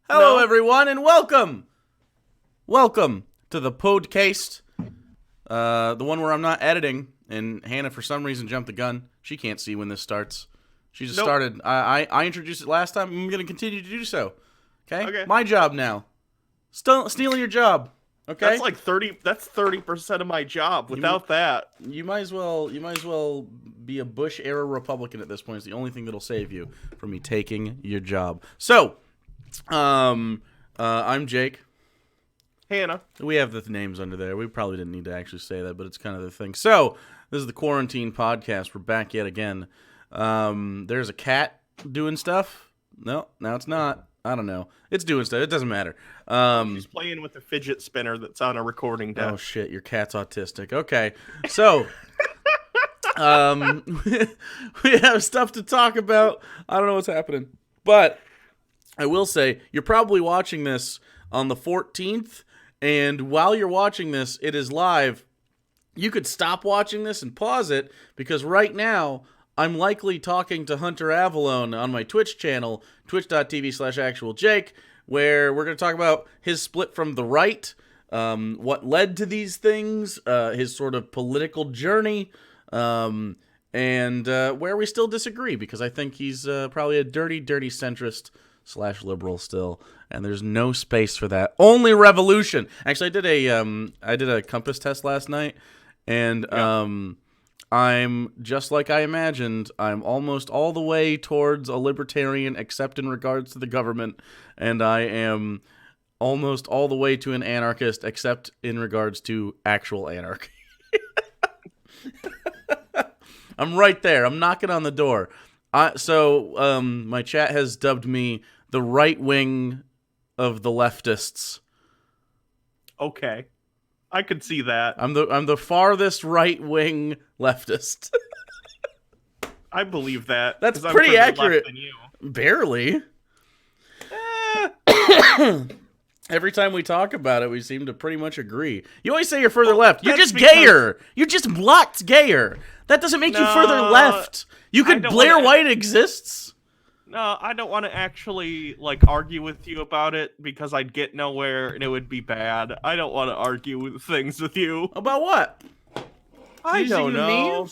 Hello, everyone, and welcome to the podcast, the one where I'm not editing, and Hannah, for some reason, jumped the gun. She can't see when this starts. She just started. I introduced it last time. I'm going to continue to do so. Okay? My job now. Stealing your job. Okay? That's like 30. That's 30% of my job. Without that, you might as well be a Bush era Republican at this point. It's the only thing that'll save you from me taking your job. So, I'm Jake. Hannah. We have the names under there. We probably didn't need to actually say that, but it's kind of the thing. So, this is the Quarantine Podcast. We're back yet again. There's a cat doing stuff. No, it's not. I don't know. It's doing stuff. It doesn't matter. She's playing with a fidget spinner that's on a recording desk. Oh, shit. Your cat's autistic. Okay. So, we have stuff to talk about. I don't know what's happening. But I will say, you're probably watching this on the 14th. And while you're watching this, it is live. You could stop watching this and pause it, because right now, I'm likely talking to Hunter Avalone on my Twitch channel, twitch.tv/actualjake, where we're going to talk about his split from the right, what led to these things, his sort of political journey, and where we still disagree, because I think he's probably a dirty centrist/liberal still, and there's no space for that. Only revolution. Actually, I did a compass test last night, and I'm just like I imagined. I'm almost all the way towards a libertarian, except in regards to the government, and I am almost all the way to an anarchist, except in regards to actual anarchy. I'm right there. I'm knocking on the door. So my chat has dubbed me the right wing of the leftists. Okay, I could see that. I'm the farthest right wing leftist. I believe that. That's pretty accurate. Left than you. Barely. Every time we talk about it, we seem to pretty much agree. You always say you're further left. You're just gayer. You're just lots gayer. That doesn't make you further left. You could Blair White exists. No, I don't want to actually argue with you about it, because I'd get nowhere and it would be bad. I don't want to argue with things with you. About what? I don't know.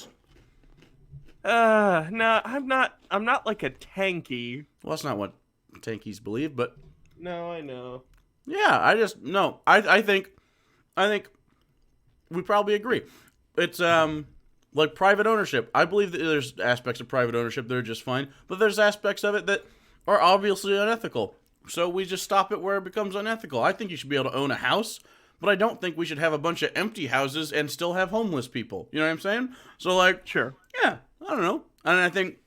No, I'm not like a tanky. Well, that's not what tankies believe, but no, I know. Yeah, I think we probably agree. It's like private ownership. I believe that there's aspects of private ownership that are just fine, but there's aspects of it that are obviously unethical. So we just stop it where it becomes unethical. I think you should be able to own a house, but I don't think we should have a bunch of empty houses and still have homeless people. You know what I'm saying? So sure. Yeah, I don't know. And I think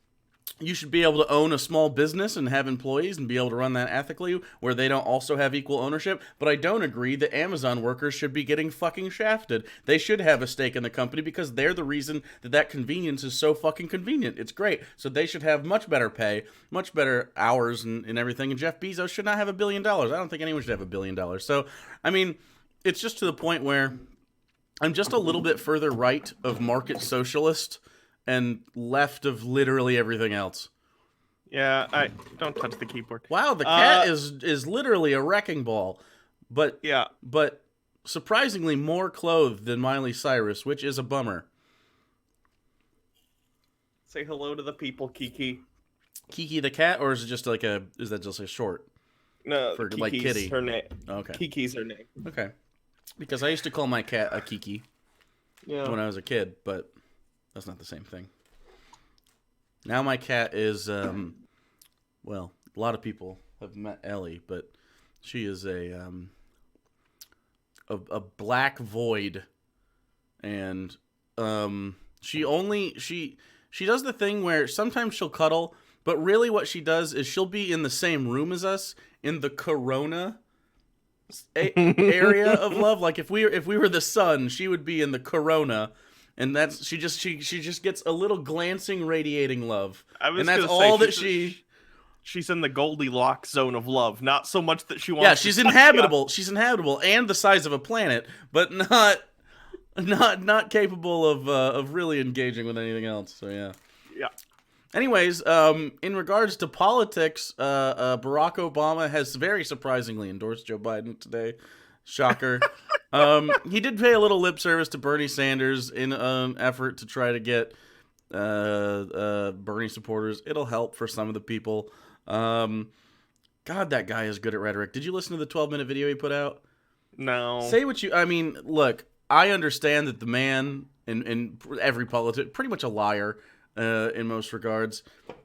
you should be able to own a small business and have employees and be able to run that ethically, where they don't also have equal ownership. But I don't agree that Amazon workers should be getting fucking shafted. They should have a stake in the company, because they're the reason that convenience is so fucking convenient. It's great. So they should have much better pay, much better hours and everything. And Jeff Bezos should not have $1 billion. I don't think anyone should have $1 billion. So, I mean, it's just to the point where I'm just a little bit further right of market socialist and left of literally everything else. Yeah, I don't touch the keyboard. Wow, the cat is literally a wrecking ball, but surprisingly more clothed than Miley Cyrus, which is a bummer. Say hello to the people, Kiki. Kiki the cat, or is it just is that just a short? No, for Kiki's like kitty. Her name. Okay. Kiki's her name. Okay, because I used to call my cat a Kiki when I was a kid, but that's not the same thing. Now my cat is, well, a lot of people have met Ellie, but she is a black void, and she does the thing where sometimes she'll cuddle, but really what she does is she'll be in the same room as us in the corona area of love. Like if we were the sun, she would be in the corona. And that's she just gets a little glancing, radiating love, and that's all that she. She's in the Goldilocks zone of love, not so much that she wants. Yeah, she's inhabitable. She's inhabitable and the size of a planet, but not capable of really engaging with anything else. So yeah. Yeah. Anyways, in regards to politics, Barack Obama has very surprisingly endorsed Joe Biden today. Shocker. He did pay a little lip service to Bernie Sanders in an effort to try to get Bernie supporters. It'll help for some of the people. God, that guy is good at rhetoric. Did you listen to the 12-minute video he put out? No. Say what you... I mean, look, I understand that the man, in every politician, pretty much a liar in most regards.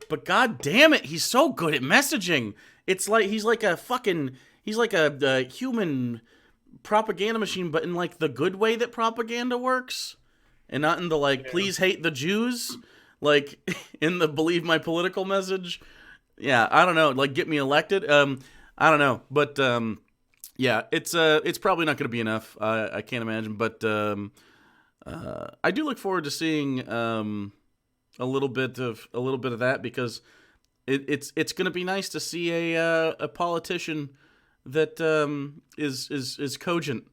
But god damn it, he's so good at messaging. It's like he's like a human propaganda machine, but in like the good way that propaganda works. And not in the like, please hate the Jews, like in the believe my political message. Yeah, I don't know, like get me elected. I don't know, but yeah, it's probably not going to be enough. I can't imagine, but I do look forward to seeing a little bit of that, because it's going to be nice to see a politician that is cogent.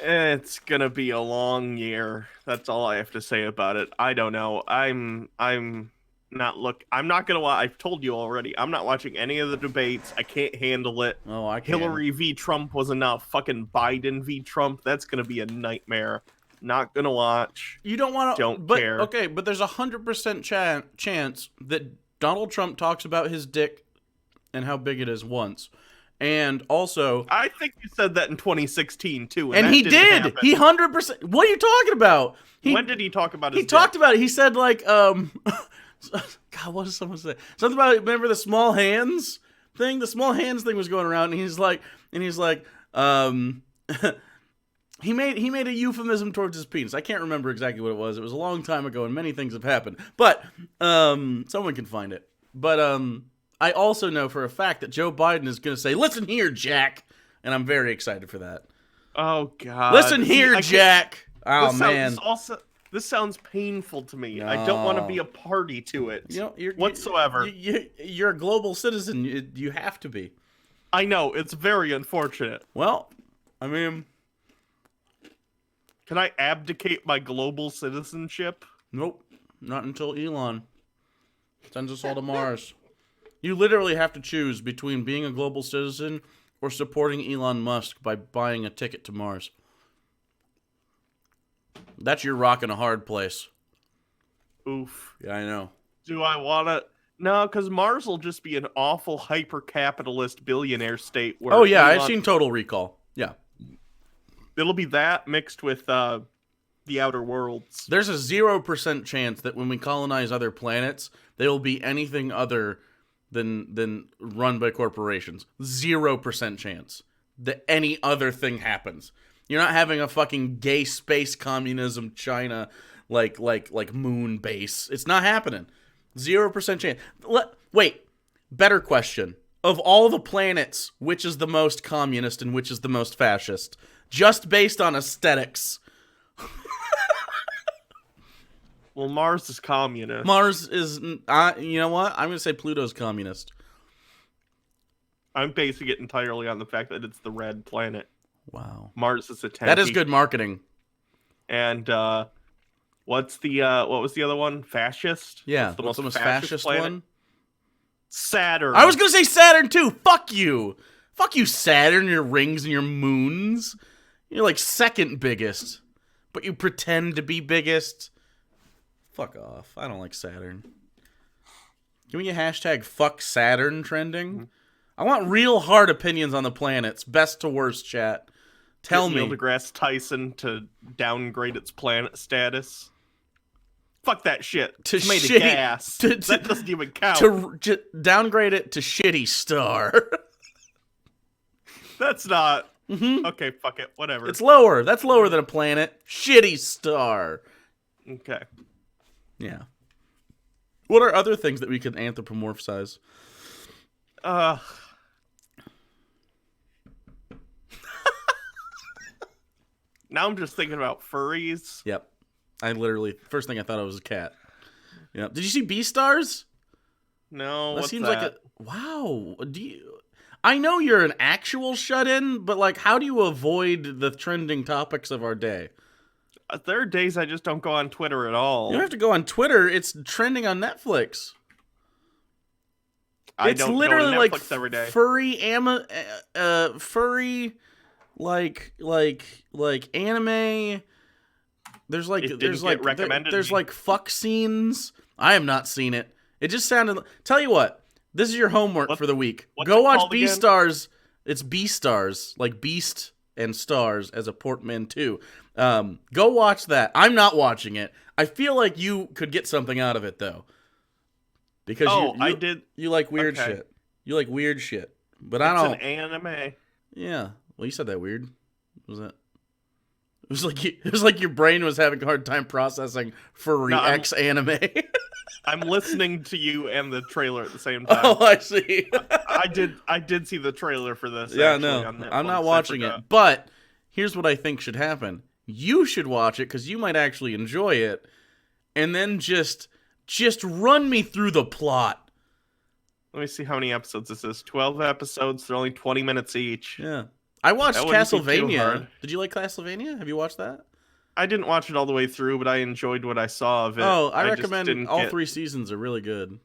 It's gonna be a long year. That's all I have to say about it. I don't know. I'm not gonna watch. I've told you already. I'm not watching any of the debates. I can't handle it. Oh, I can. Hillary v. Trump was enough. Fucking Biden v. Trump. That's gonna be a nightmare. Not gonna watch. You don't want to. Don't but, care. Okay, but there's 100% chance that Donald Trump talks about his dick and how big it is once. And also, I think you said that in 2016 too, and he did. Happen. He 100%. What are you talking about? When did he talk about his? He talked about it. He said like, God, what did someone say? Something about, remember the small hands thing? The small hands thing was going around, and he's like, he made a euphemism towards his penis. I can't remember exactly what it was. It was a long time ago, and many things have happened. But someone can find it. But I also know for a fact that Joe Biden is going to say, "Listen here, Jack," and I'm very excited for that. Oh God! Listen here, Jack. Oh man! This sounds painful to me. No. I don't want to be a party to it whatsoever. You're a global citizen. You have to be. I know. It's very unfortunate. Well, I mean, can I abdicate my global citizenship? Nope. Not until Elon sends us all to Mars. You literally have to choose between being a global citizen or supporting Elon Musk by buying a ticket to Mars. That's your rock in a hard place. Oof. Yeah, I know. Do I want to? No, because Mars will just be an awful hyper-capitalist billionaire state. Where oh, yeah, I've seen Total Recall. Yeah. It'll be that mixed with the Outer Worlds. There's a 0% chance that when we colonize other planets, they will be anything other than run by corporations. 0% chance that any other thing happens. You're not having a fucking gay space communism China like moon base. It's not happening. 0% chance. Wait, better question. Of all the planets, which is the most communist and which is the most fascist? Just based on aesthetics. Well, Mars is communist. Mars is, you know what? I'm going to say Pluto's communist. I'm basing it entirely on the fact that it's the red planet. Wow. Mars is a tanky. That is good marketing. And what was the other one? Fascist? Yeah, what's the most fascist one? Saturn. I was going to say Saturn too. Fuck you. Fuck you, Saturn, your rings and your moons. You're like second biggest. But you pretend to be biggest. Fuck off. I don't like Saturn. Can we get hashtag fuck Saturn trending? Mm-hmm. I want real hard opinions on the planets. Best to worst, chat. Tell me. Neil deGrasse Tyson to downgrade its planet status. Fuck that shit. To it's made shitty, of gas. That doesn't even count. To downgrade it to shitty star. That's not... Mm-hmm. Okay, fuck it. Whatever. It's lower. That's lower than a planet. Shitty star. Okay. Yeah. What are other things that we can anthropomorphize? Now I'm just thinking about furries. Yep. First thing I thought of was a cat. Yeah. Did you see Beastars? No. That seems like wow. I know you're an actual shut-in, but like, how do you avoid the trending topics of our day? There are days I just don't go on Twitter at all. You don't have to go on Twitter. It's trending on Netflix. I It's don't literally go to like Netflix every day. furry, like anime. There's like there's like fuck scenes. I have not seen it. It just sounded. Tell you what, this is your homework for the week. Go watch Beastars. It's Beastars, like Beast and Stars as a portmanteau. Go watch that. I'm not watching it. I feel like you could get something out of it though. Because you like weird shit. You like weird shit. But I don't. It's an anime. Yeah. Well, you said that weird. What was that? It was like your brain was having a hard time processing furry X anime. I'm listening to you and the trailer at the same time. Oh, I see. I did see the trailer for this. Yeah, no, I'm not watching it. But here's what I think should happen. You should watch it because you might actually enjoy it, and then just run me through the plot. Let me see how many episodes this is. 12 episodes. They're only 20 minutes each. Yeah. I watched Castlevania. Did you like Castlevania? Have you watched that? I didn't watch it all the way through, but I enjoyed what I saw of it. Oh, I recommend all 3 seasons are really good.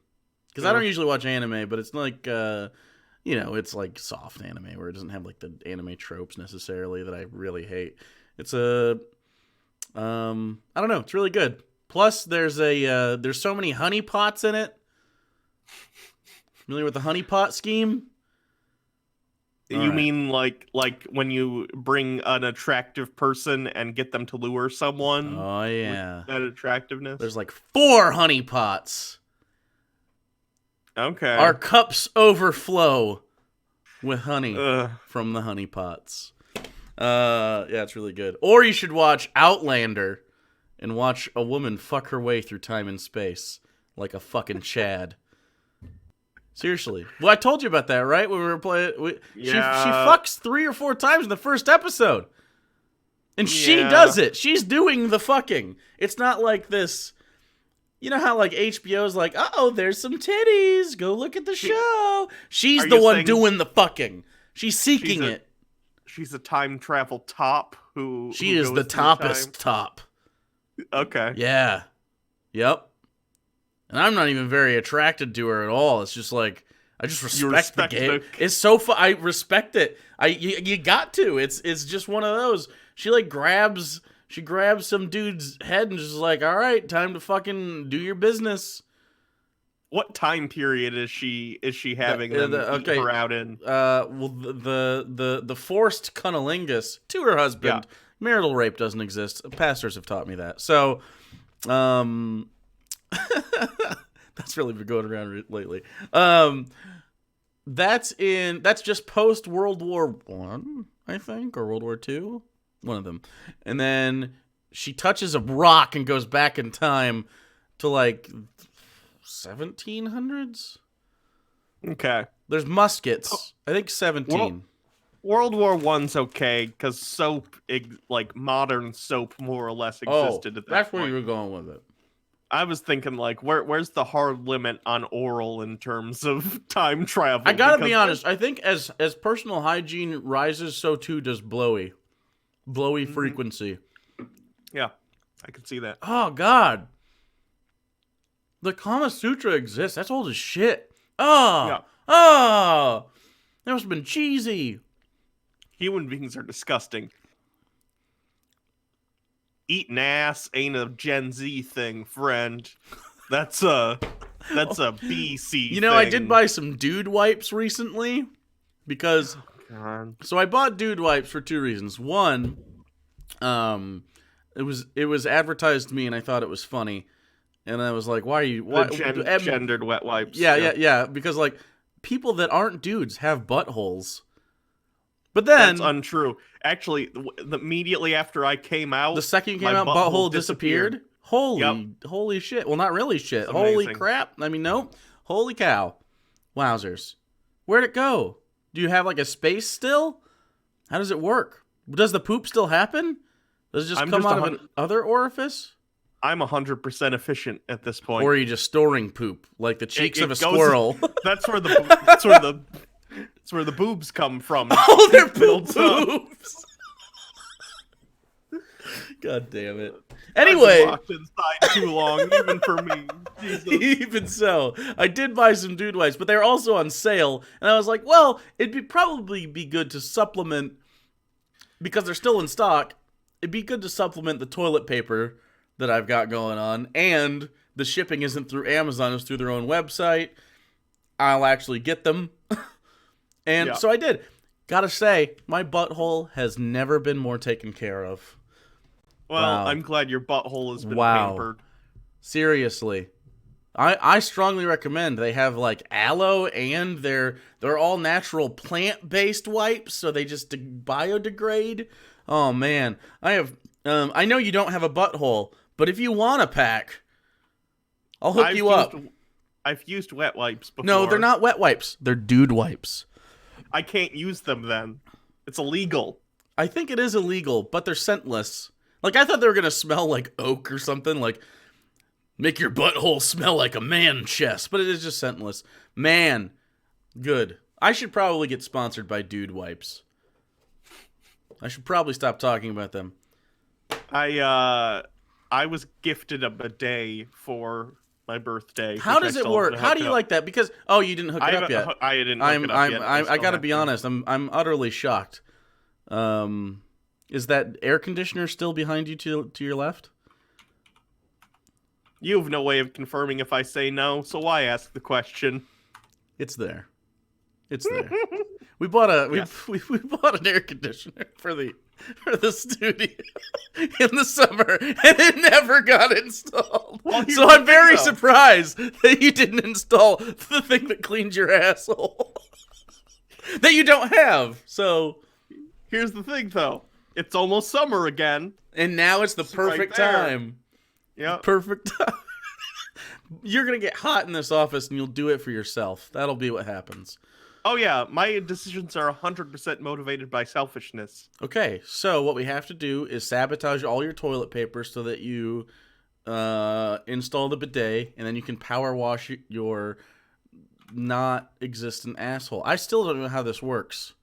Because I don't usually watch anime, but it's like, it's like soft anime where it doesn't have like the anime tropes necessarily that I really hate. It's I don't know. It's really good. Plus, there's so many honeypots in it. Familiar with the honeypot scheme? You mean like when you bring an attractive person and get them to lure someone? Oh yeah, with that attractiveness. There's like 4 honeypots. Okay. Our cups overflow with honey from the honeypots. Yeah, it's really good. Or you should watch Outlander and watch a woman fuck her way through time and space like a fucking Chad. Seriously. Well, I told you about that, right? When we were playing. She fucks 3 or 4 times in the first episode. And she does it. She's doing the fucking. It's not like this. You know how like HBO's like, oh, there's some titties. Go look at the show. She's the one doing the fucking. She's seeking it. She's a time travel top who. She is the toppest top. Okay. Yeah. Yep. And I'm not even very attracted to her at all. It's just like I just respect the game. It's so fun. I respect it. You got to. It's just one of those. She like grabs some dude's head and just like, all right, time to fucking do your business. What time period is she having them eat her out in? Well, the forced cunnilingus to her husband. Yeah. Marital rape doesn't exist. Pastors have taught me that. So, that's really been going around lately. That's just post World War I, I think, or World War II, one of them. And then she touches a rock and goes back in time to like 1700s. Okay. There's muskets. I think 17. World War I's okay because soap, like modern soap, more or less existed at that that's point. Where you were going with it. I was thinking, like, where's the hard limit on oral in terms of time travel? I gotta be honest. I think as personal hygiene rises, so too does blowy frequency. Yeah, I can see that. Oh, God. The Kama Sutra exists. That's old as shit. Oh. Yeah. Oh. That must have been cheesy. Human beings are disgusting. Eating ass ain't a Gen Z thing, friend. That's a BC You know, thing. I did buy some dude wipes recently because so I bought dude wipes for 2 reasons. One, it was advertised to me and I thought it was funny. And I was like, gendered wet wipes. Yeah, because like people that aren't dudes have buttholes. But then that's untrue. Actually, immediately after I came out, the second you came out, butthole disappeared. Holy shit! Well, not really shit. Holy crap! I mean, no. Holy cow! Wowzers! Where'd it go? Do you have like a space still? How does it work? Does the poop still happen? Does it just come out of another orifice? I'm 100% efficient at this point. Or are you just storing poop like the cheeks of a squirrel? That's where the boobs come from. Oh, they're boobs. God damn it. I've been Anyway, locked inside too long, even for me. Jesus. even so, I did buy some dude wipes, but they're also on sale, and I was like, well, probably be good to supplement, because they're still in stock, it'd be good to supplement the toilet paper that I've got going on, and the shipping isn't through Amazon, it's through their own website. I'll actually get them. And so I did. Gotta say, my butthole has never been more taken care of. Well, Wow. I'm glad your butthole has been pampered. Seriously. I strongly recommend. They have like aloe, and they're all natural plant-based wipes, so they just biodegrade. Oh man. I know you don't have a butthole, but if you want a pack, I'll hook you up. I've used wet wipes before. No, they're not wet wipes. They're dude wipes. I can't use them then. It's illegal. I think it is illegal, but they're scentless. Like, I thought they were going to smell like oak or something, like, make your butthole smell like a man chest, but it is just scentless. Man, good. I should probably get sponsored by Dude Wipes. I should probably stop talking about them. I was gifted a bidet for my birthday. How does it work? How do you like that? Because, oh, you didn't hook it up yet. I didn't hook it up yet. I gotta be honest, I'm utterly shocked. Is that air conditioner still behind you to your left? You have no way of confirming if I say no, so why ask the question? It's there. It's there. We bought we bought an air conditioner for the studio in the summer, and it never got installed. Well, so I'm very surprised that you didn't install the thing that cleans your asshole that you don't have. So here's the thing, though. It's almost summer again. And now it's the perfect time. Yeah. Perfect time. You're going to get hot in this office, and you'll do it for yourself. That'll be what happens. Oh, yeah. My decisions are 100% motivated by selfishness. Okay, so what we have to do is sabotage all your toilet paper so that you install the bidet, and then you can power wash your not existent asshole. I still don't know how this works.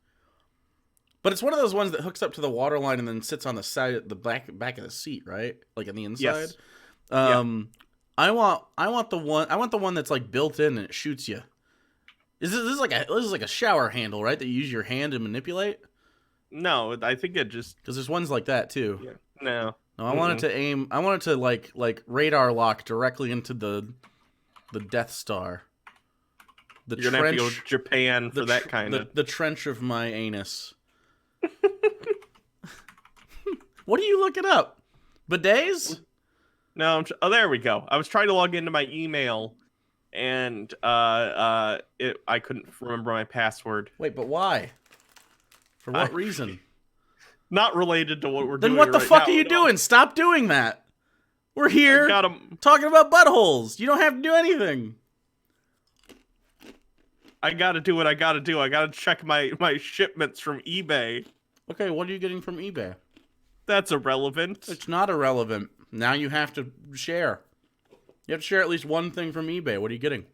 But it's one of those ones that hooks up to the water line and then sits on the side, the back of the seat, right? Like on the inside. Yes. I want the one that's like built in and it shoots you. This is like a shower handle, right? That you use your hand to manipulate. No, I think it just because there's ones like that too. Yeah. No. No, I wanted to aim. I wanted to like radar lock directly into the Death Star. You're gonna have to go to Japan for that kind of the trench of my anus. What are you looking up? Bidets? No, there we go. I was trying to log into my email, and I couldn't remember my password. Wait, but why? For what reason? Not related to what we're doing. Then what the fuck are you doing? Stop doing that. We're here talking about buttholes. You don't have to do anything. I gotta do what I gotta do. I gotta check my shipments from eBay. Okay, what are you getting from eBay? That's irrelevant. It's not irrelevant. Now you have to share. You have to share at least one thing from eBay. What are you getting?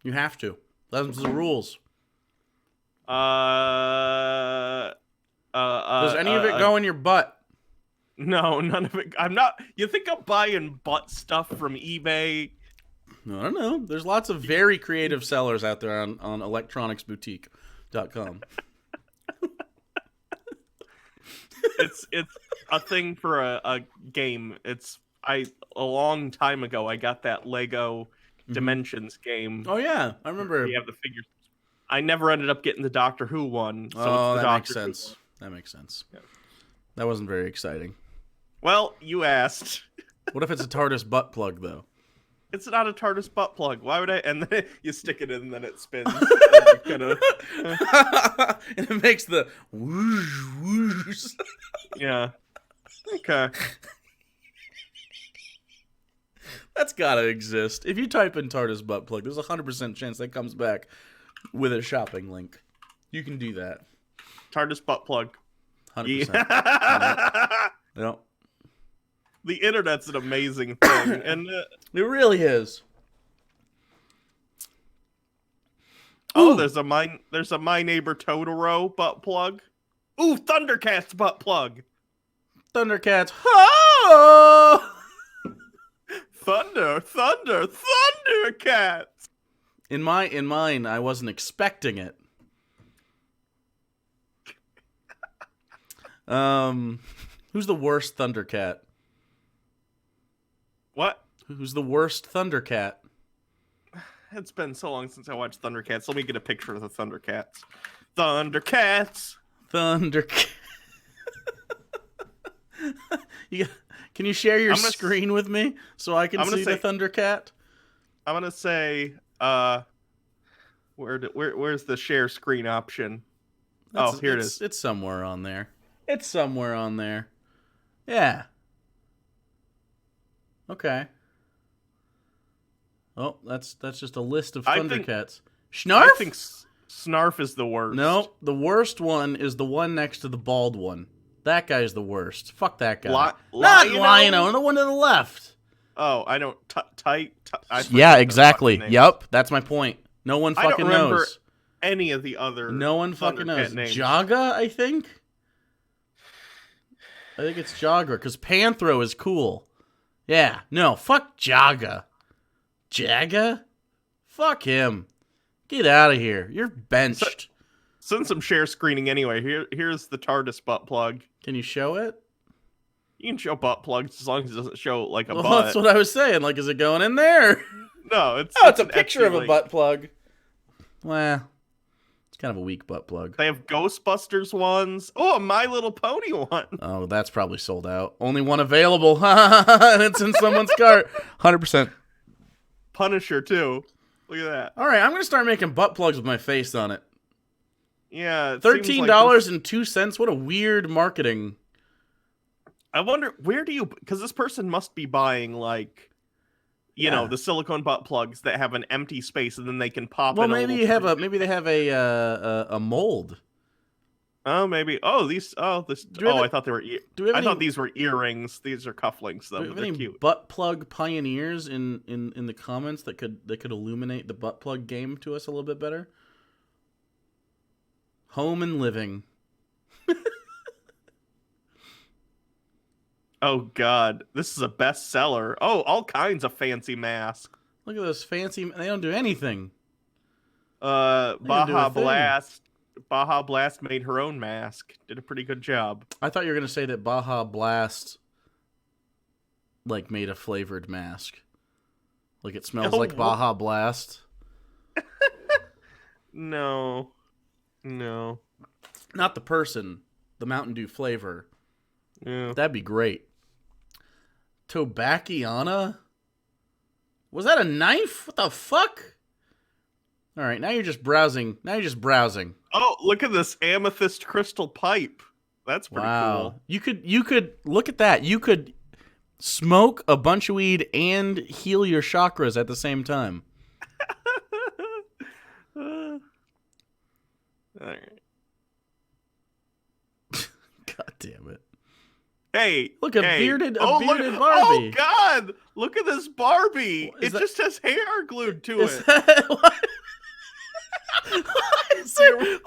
You have to. Those are the rules. Does any of it go in your butt? No, none of it. I'm not. You think I'm buying butt stuff from eBay? I don't know. There's lots of very creative sellers out there on electronicsboutique.com. It's a thing for a game. A long time ago I got that Lego Dimensions game. Oh yeah, I remember. You have the figures. I never ended up getting the Doctor Who one. So oh, it's the that Doctor makes sense. Who. That makes sense. Yeah. That wasn't very exciting. Well, you asked. What if it's a TARDIS butt plug though? It's not a TARDIS butt plug. Why would I? And then you stick it in, and then it spins. And it makes the whoosh whoosh. Yeah. Okay. That's gotta exist. If you type in TARDIS butt plug, there's a 100% chance that comes back with a shopping link. You can do that. TARDIS butt plug. 100%. Yeah. Yep. The internet's an amazing thing, and it really is. Oh, there's a My Neighbor Totoro butt plug. Ooh, Thundercats butt plug. Thundercats. Oh! Thunder, Thundercats. In mine, I wasn't expecting it. Who's the worst Thundercat? What? Who's the worst Thundercat? It's been so long since I watched Thundercats. Let me get a picture of the Thundercats. Thundercats. Thundercat. Can you share your I'm gonna screen with me so I can see the Thundercat? I'm gonna say, where's the share screen option? Here it is. It's somewhere on there. It's somewhere on there. Yeah. Okay. Oh, that's just a list of Thundercats. Snarf? I think Snarf is the worst. No, the worst one is the one next to the bald one. That guy's the worst. Fuck that guy. Not Lion-O, the one to the left. Oh, I don't... Yeah, exactly. Yep, that's my point. No one fucking knows. I don't remember knows any of the other No one fucking knows. Names. Jaga, I think it's Jagger, because Panthro is cool. Yeah, no, fuck Jaga. Jaga? Fuck him. Get out of here. You're benched. Since I'm share screening anyway, here's the TARDIS butt plug. Can you show it? You can show butt plugs as long as it doesn't show like a butt. That's what I was saying. Like, is it going in there? No, it's a picture of a butt plug. Well, it's kind of a weak butt plug. They have Ghostbusters ones. Oh, a My Little Pony one. Oh, that's probably sold out. Only one available. And it's in someone's cart. 100%. Punisher, too. Look at that. All right, I'm going to start making butt plugs with my face on it. Yeah. $13.02. What a weird marketing. I wonder, where do you... Because this person must be buying, like... You know, the silicone butt plugs that have an empty space, and then they can pop. Well, maybe they have a mold. Oh, maybe. Oh, these. Oh, this. Oh, I thought they were. I thought these were earrings. These are cufflinks, though. Do we have any cute. Butt plug pioneers in the comments that could illuminate the butt plug game to us a little bit better? Home and living. Oh, God. This is a bestseller. Oh, all kinds of fancy masks. Look at those fancy... They don't do anything. Baja Blast. Baja Blast made her own mask. Did a pretty good job. I thought you were going to say that Baja Blast made a flavored mask. Like it smells like Baja Blast. No. Not the person. The Mountain Dew flavor. Yeah. That'd be great. Tobaciana? Was that a knife? What the fuck? All right, now you're just browsing. Oh, look at this amethyst crystal pipe. That's pretty cool. You could look at that. You could smoke a bunch of weed and heal your chakras at the same time. All right. God damn it. Hey, look, a bearded Barbie. Oh, God! Look at this Barbie. It just has hair glued to it. Why is there hair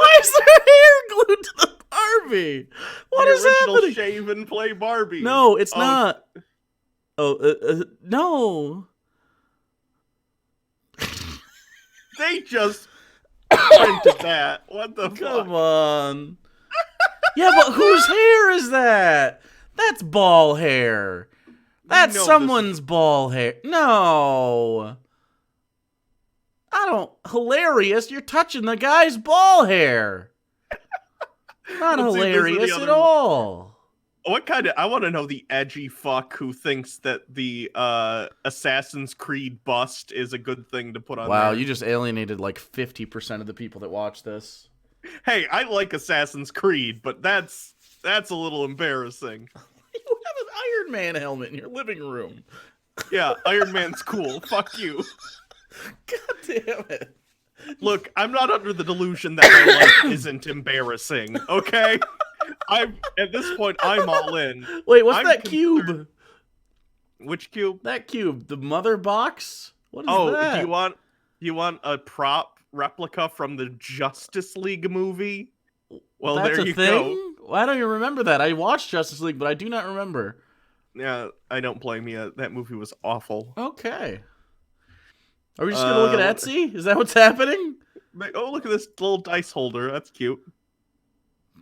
glued to the Barbie? What is happening? The original shave and play Barbie. No, it's not. Oh, no. They just printed that. What the fuck? Come on. Yeah, but whose hair is that? That's ball hair. That's someone's ball hair. No. I don't... Hilarious. You're touching the guy's ball hair. Not hilarious at all. What kind of... I want to know the edgy fuck who thinks that the Assassin's Creed bust is a good thing to put on there. Wow, you just alienated like 50% of the people that watch this. Hey, I like Assassin's Creed, but that's a little embarrassing. You have an Iron Man helmet in your living room. Yeah, Iron Man's cool. Fuck you. God damn it. Look, I'm not under the delusion that my life isn't embarrassing, okay? At this point, I'm all in. Wait, what's that cube? Which cube? That cube. The mother box? What is that? Oh, you want a prop replica from the Justice League movie? Well, That's there you go. I don't even remember that. I watched Justice League, but I do not remember. Yeah, I don't blame you. That movie was awful. Okay. Are we just gonna look at Etsy? Is that what's happening? Oh, look at this little dice holder. That's cute.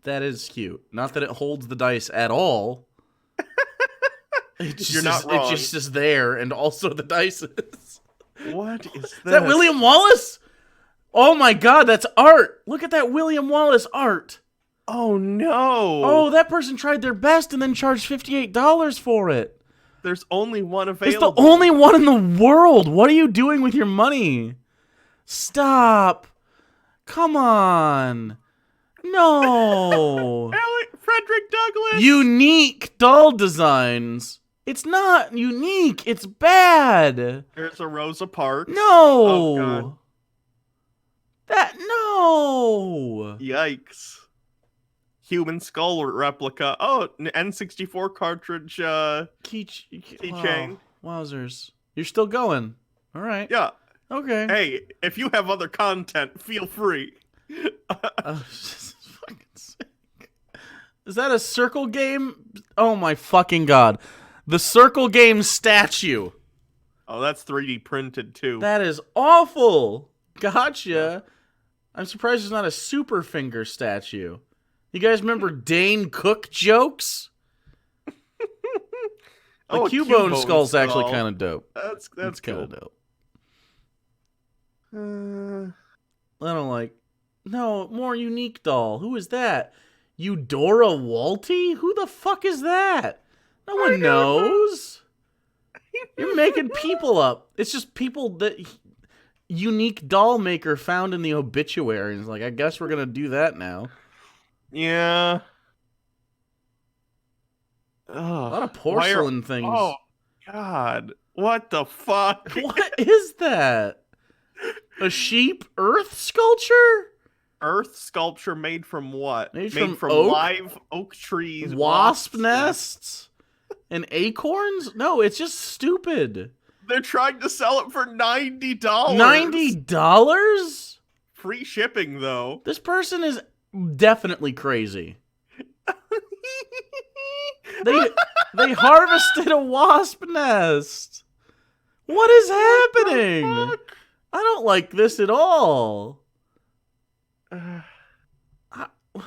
That is cute. Not that it holds the dice at all. You're not wrong. It just is there, and also the dice is. What is this? Is that William Wallace? Oh my god, that's art! Look at that William Wallace art! Oh no! Oh, that person tried their best and then charged $58 for it. There's only one available. It's the only one in the world. What are you doing with your money? Stop. Come on. No. Frederick Douglass. Unique doll designs. It's not unique. It's bad. There's a Rosa Parks. No. Oh, God. No. Yikes. Human skull replica. Oh, an N64 cartridge keychain. Wow. Wowzers. You're still going. All right. Yeah. Okay. Hey, if you have other content, feel free. Fucking sick. Is that a circle game? Oh my fucking god. The circle game statue. Oh, that's 3D printed too. That is awful. Gotcha. I'm surprised there's not a super finger statue. You guys remember Dane Cook jokes? The CheapeOne skull's actually kind of dope. That's kind of cool. dope. I don't like. No, more unique doll. Who is that? Eudora Walty? Who the fuck is that? No one knows. You're making people up. It's just people that unique doll maker found in the obituary. It's like, I guess we're gonna do that now. Yeah. A lot of porcelain things. Oh, God. What the fuck? What is that? A sheep earth sculpture? Earth sculpture made from what? Made from oak? Live oak trees. Wasp nests? And acorns? No, it's just stupid. They're trying to sell it for $90. $90? Free shipping, though. This person is definitely crazy. They harvested a wasp nest. What is happening? I don't like this at all.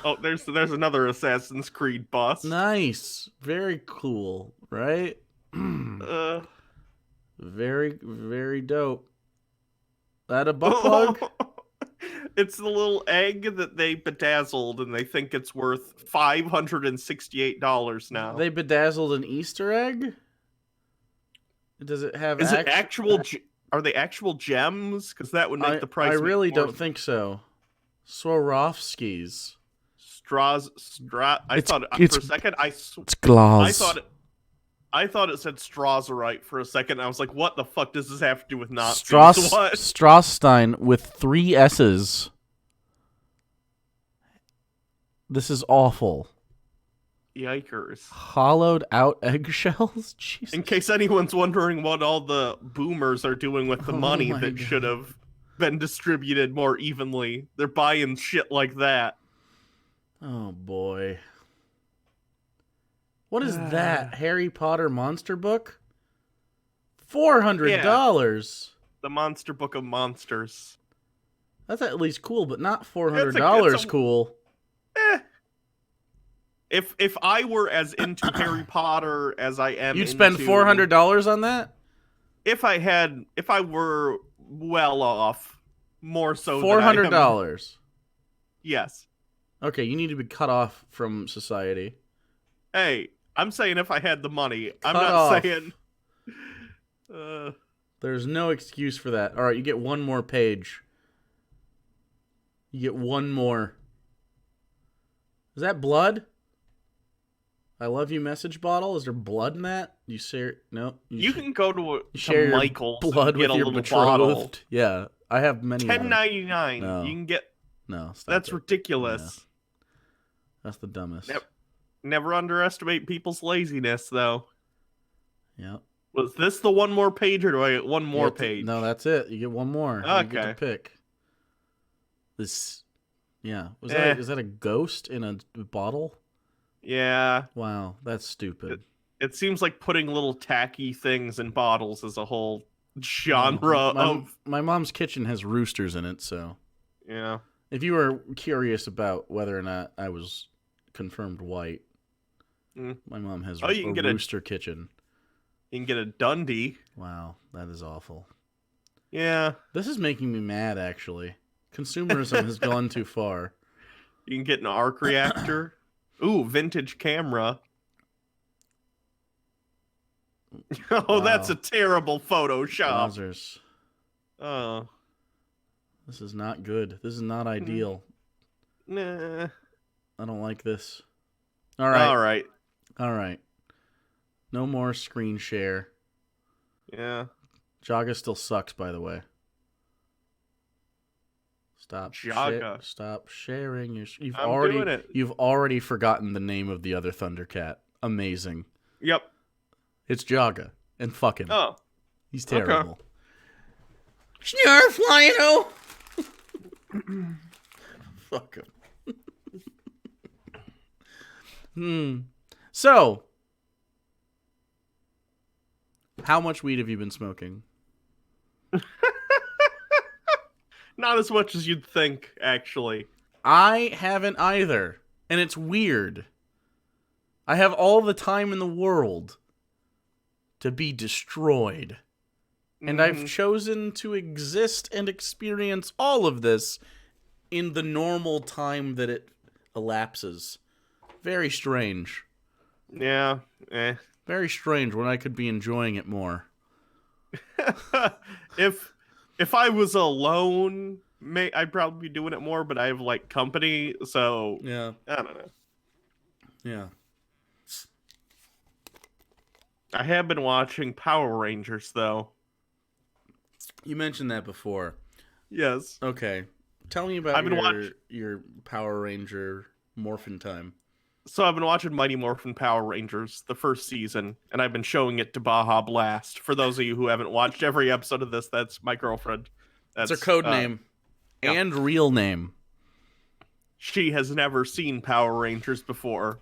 Oh, there's another Assassin's Creed boss. Nice. Very cool, right? Very, very dope. That a butt plug? It's the little egg that they bedazzled, and they think it's worth $568 now. They bedazzled an Easter egg? Does it have? Is it actual? Are they actual gems? Because that would make the price. I really don't think so. Swarovskis. I thought for a second. It's glass. I thought it said Strawzerite for a second. I was like, what the fuck does this have to do with Nazis? Strasstein with 3 S's. This is awful. Yikers. Hollowed out eggshells? Jesus. In case anyone's wondering what all the boomers are doing with the money that should have been distributed more evenly, they're buying shit like that. Oh, boy. What is that? Harry Potter monster book? $400. Yeah. The Monster Book of Monsters. That's at least cool, but not $400 cool. If I were as into Harry Potter as I am, you'd spend $400 on that? If I were well off, more so $400. Yes. Okay, you need to be cut off from society. Hey, I'm saying if I had the money. I'm not saying. There's no excuse for that. All right, you get one more page. You get one more. Is that blood? I love you message bottle. Is there blood in that? You share? No. You can go to share Michael's blood and get with a your little betrothed. bottle. Yeah, I have many. $10.99. No. You can get. No, that's ridiculous. Yeah. That's the dumbest. Never underestimate people's laziness, though. Yep. Was this the one more page, or do I get one more page? No, that's it. You get one more. Okay. You get to pick. This. Yeah. Is that a ghost in a bottle? Yeah. Wow, that's stupid. It seems like putting little tacky things in bottles is a whole Well, genre of. my mom's kitchen has roosters in it, so Yeah. if you were curious about whether or not I was confirmed white, Mm. my mom has Oh, a rooster kitchen. You can get a Dundee. Wow, that is awful. Yeah. This is making me mad, actually. Consumerism has gone too far. You can get an arc reactor. Ooh, vintage camera. Oh, Wow. that's a terrible Photoshop. Wowzers. Oh. This is not good. This is not ideal. Nah. I don't like this. All right. All right. All right. No more screen share. Yeah. Jaga still sucks, by the way. Stop. Jaga. Stop sharing your. Doing it. You've already forgotten the name of the other Thundercat. Amazing. Yep. It's Jaga, and fuck him. Oh. He's terrible. Snarf, Lion-O! Fuck him. So, how much weed have you been smoking? Not as much as you'd think, actually. I haven't either, and it's weird. I have all the time in the world to be destroyed. And I've chosen to exist and experience all of this in the normal time that it elapses. Very strange. Yeah. Very strange when I could be enjoying it more. If I was alone, I'd probably be doing it more, but I have like company, so Yeah. I don't know. Yeah. I have been watching Power Rangers though. You mentioned that before. Yes. Okay. Tell me about your Power Ranger Morphin time. So I've been watching Mighty Morphin Power Rangers, the first season, and I've been showing it to Baja Blast. For those of you who haven't watched every episode of this, that's my girlfriend. That's her code name. Yeah. And real name. She has never seen Power Rangers before.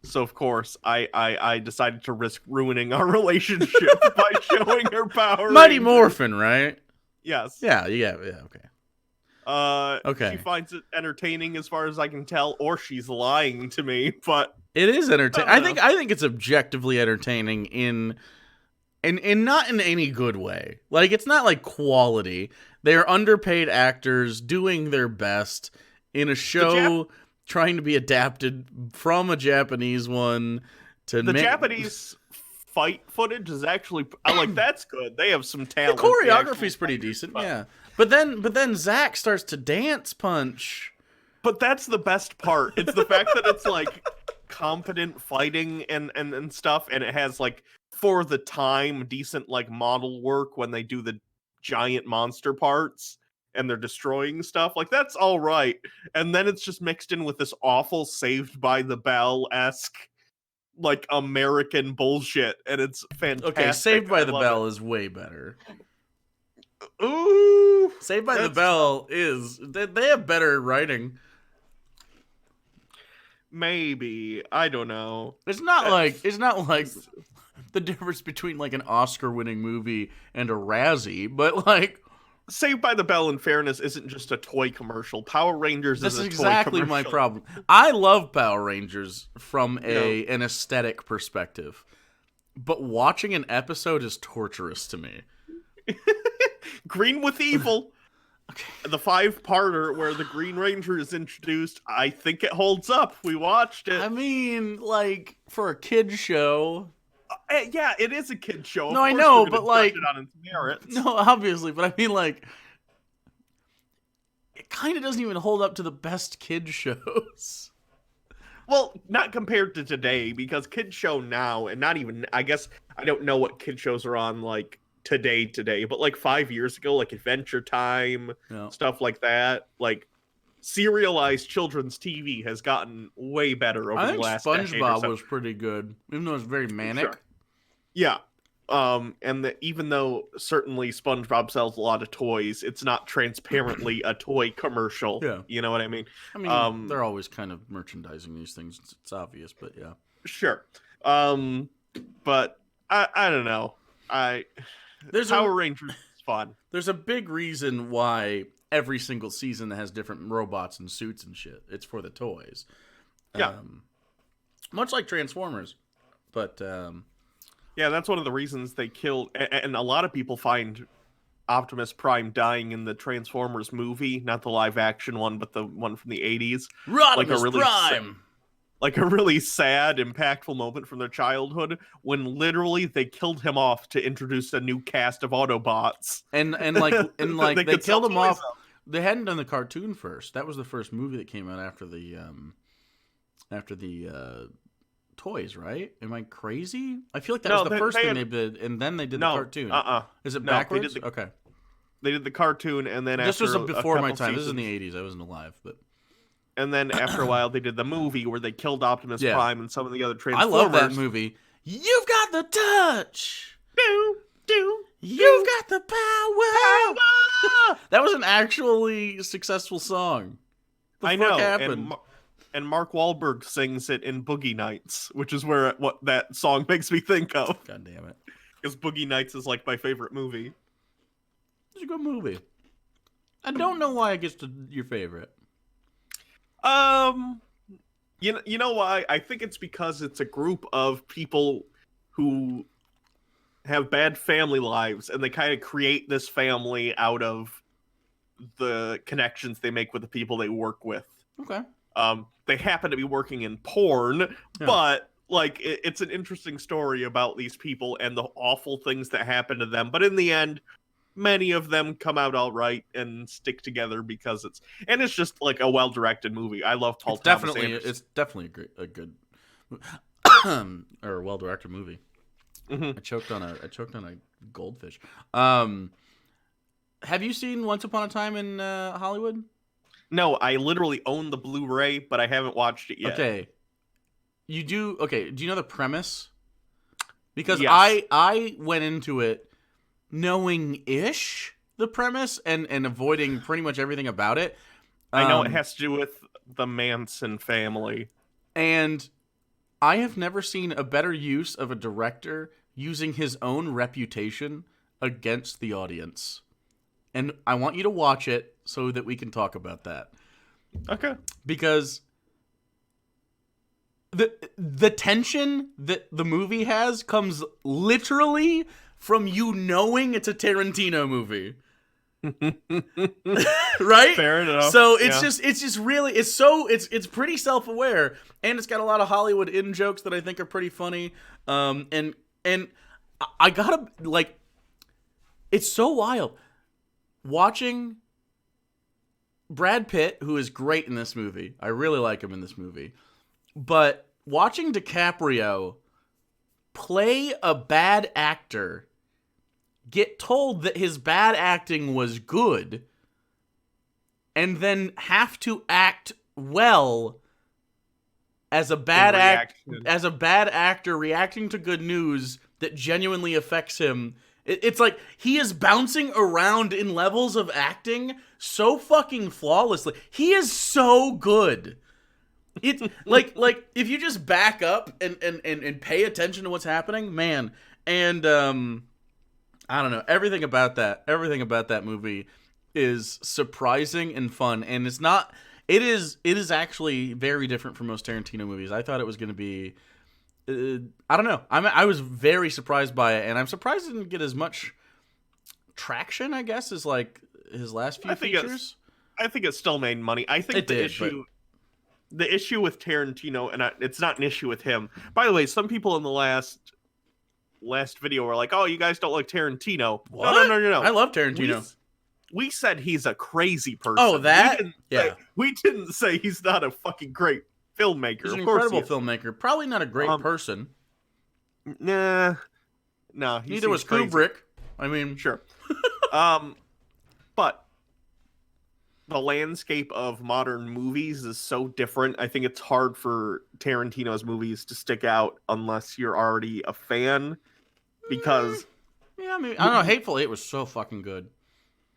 So of course I decided to risk ruining our relationship by showing her Power Mighty Rangers. Morphin, right? Yes. Yeah, okay. Okay. She finds it entertaining as far as I can tell, or she's lying to me, but It is entertaining. I think it's objectively entertaining in not in any good way. Like, it's not like quality. They're underpaid actors doing their best in a show trying to be adapted from a Japanese one to the Japanese fight footage is actually that's good. They have some talent. The choreography's pretty decent, yeah. But then Zack starts to dance punch. But that's the best part. It's the fact that it's like competent fighting and stuff, and it has like for the time decent like model work when they do the giant monster parts and they're destroying stuff. Like, that's all right. And then it's just mixed in with this awful Saved by the Bell-esque like American bullshit, and it's fantastic. Okay, Saved by the Bell is way better. Ooh, Saved by the Bell is they have better writing. Maybe, I don't know. It's not like the difference between like an Oscar-winning movie and a Razzie, but like Saved by the Bell, in fairness, isn't just a toy commercial. Power Rangers is a toy commercial. That's exactly my problem. I love Power Rangers from an aesthetic perspective, but watching an episode is torturous to me. Green with Evil. Okay. The 5-parter where the Green Ranger is introduced, I think it holds up. We watched it. I mean, like, for a kid's show. Yeah, it is a kid's show. No, I know, but like, it on its merits. No, obviously, but I mean, like, it kind of doesn't even hold up to the best kid shows. Well, not compared to today, because kid show now, and not even, I guess, I don't know what kid shows are on, like, today, but like 5 years ago, like Adventure Time, stuff like that, like serialized children's TV has gotten way better over the last decade. SpongeBob was pretty good, even though it's very manic. Sure. Yeah, Even though certainly SpongeBob sells a lot of toys, it's not transparently a toy commercial. Yeah. You know what I mean? I mean, they're always kind of merchandising these things. It's obvious, but yeah. Sure. But I don't know. There's Power Rangers is fun. There's a big reason why every single season has different robots and suits and shit. It's for the toys. Yeah. Much like Transformers. But yeah, that's one of the reasons they killed, and a lot of people find Optimus Prime dying in the Transformers movie, not the live action one, but the one from the 80s. Rodimus Prime! Like a really sad, impactful moment from their childhood when literally they killed him off to introduce a new cast of Autobots. And they killed him off. They hadn't done the cartoon first. That was the first movie that came out after the toys, right? Am I crazy? I feel like that was the first thing they did, and then they did the cartoon. Is it backwards? Okay. They did the cartoon, and then this was before my time. This is in the 80s. I wasn't alive, but. And then after a while, they did the movie where they killed Optimus Prime and some of the other Transformers. I love that movie. You've got the touch. Do. You've got the power. That was an actually successful song. I know. Happened? And Mark Wahlberg sings it in Boogie Nights, which is what that song makes me think of. God damn it. Because Boogie Nights is like my favorite movie. It's a good movie. I don't know why it gets to your favorite. You know why? I think it's because it's a group of people who have bad family lives, and they kind of create this family out of the connections they make with the people they work with. Okay. They happen to be working in porn, but like it's an interesting story about these people and the awful things that happen to them. But in the end, many of them come out all right and stick together because it's just like a well-directed movie. I love Paul Thomas Anderson. It's definitely a good or well-directed movie. Mm-hmm. I choked on a goldfish. Have you seen Once Upon a Time in Hollywood? No, I literally own the Blu-ray, but I haven't watched it yet. Okay. You do? Okay, do you know the premise? Because yes. I went into it knowing-ish the premise and avoiding pretty much everything about it. I know it has to do with the Manson family. And I have never seen a better use of a director using his own reputation against the audience. And I want you to watch it so that we can talk about that. Okay. Because the tension that the movie has comes literally from you knowing it's a Tarantino movie. Right? Fair enough. So it's pretty self-aware, and it's got a lot of Hollywood in jokes that I think are pretty funny. And I gotta, like, it's so wild watching Brad Pitt, who is great in this movie. I really like him in this movie. But watching DiCaprio play a bad actor, get told that his bad acting was good, and then have to act well as a bad actor reacting to good news that genuinely affects him. It's like he is bouncing around in levels of acting so fucking flawlessly. He is so good. It's like if you just back up and pay attention to what's happening, man. And I don't know, everything about that movie is surprising and fun, and it is actually very different from most Tarantino movies. I thought it was going to be I don't know. I was very surprised by it, and I'm surprised it didn't get as much traction, I guess, as like his last few features. I think it still made money. I think the issue with Tarantino, and it's not an issue with him. By the way, some people in the last video were like, "Oh, you guys don't like Tarantino." What? No. I love Tarantino. We said he's a crazy person. Oh, that? We didn't say he's not a fucking great filmmaker. He's an incredible filmmaker. Probably not a great person. Nah. No. Neither was Kubrick. I mean, sure. But the landscape of modern movies is so different. I think it's hard for Tarantino's movies to stick out unless you're already a fan. because Yeah, I mean, I don't know. Hateful Eight was so fucking good.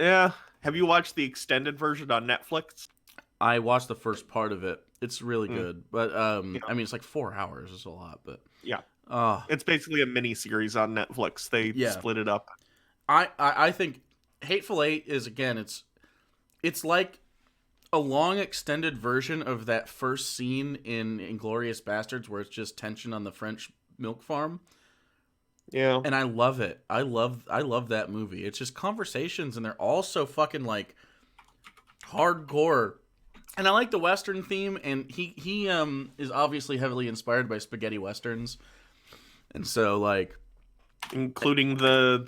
yeah. Have you watched the extended version on Netflix? I watched the first part of it. It's really Mm, good, but yeah, I mean, it's like 4 hours. It's a lot, but yeah. uh It's basically a mini series on Netflix. They yeah. split it up. I think Hateful Eight is again. It's like a long extended version of that first scene in Inglorious Bastards, where it's just tension on the French milk farm. Yeah. And I love it. I love that movie. It's just conversations, and they're all so fucking like hardcore. And I like the Western theme, and he is obviously heavily inspired by spaghetti westerns, and so like Including the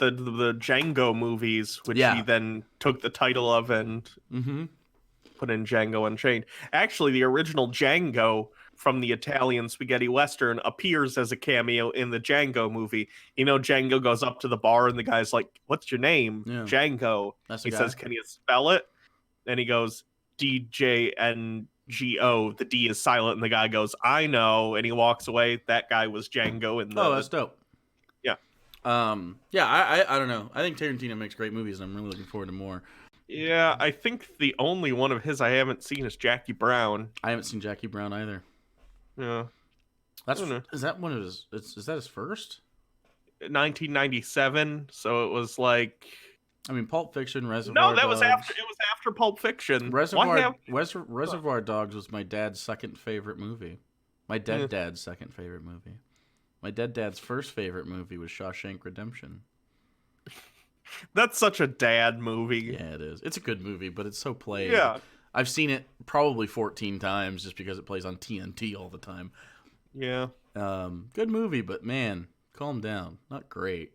Django movies, which yeah, he then took the title of and mm-hmm. put in Django Unchained. Actually, the original Django from the Italian spaghetti western appears as a cameo in the Django movie. You know, Django goes up to the bar and the guy's like, "What's your name?" Yeah, Django. that's the He guy. says, "Can you spell it?" And he goes, DJNGO. The D is silent, and the guy goes, "I know." And he walks away. That guy was Django in Oh, the that's dope. yeah. Yeah, I don't know. I think Tarantino makes great movies, and I'm really looking forward to more. Yeah, I think the only one of his I haven't seen is Jackie Brown. I haven't seen Jackie Brown either. Yeah. That's is that one of his? Is that his first? 1997, so it was like I mean, Pulp Fiction, Reservoir no, that Dogs. was after. It was after Pulp Fiction. Reservoir Dogs was my dad's second favorite movie. My dead dad's second favorite movie. My dead dad's first favorite movie was Shawshank Redemption. That's such a dad movie. Yeah, it is. It's a good movie, but it's so played. Yeah. I've seen it probably 14 times just because it plays on TNT all the time. Yeah. Good movie, but man, calm down. Not great.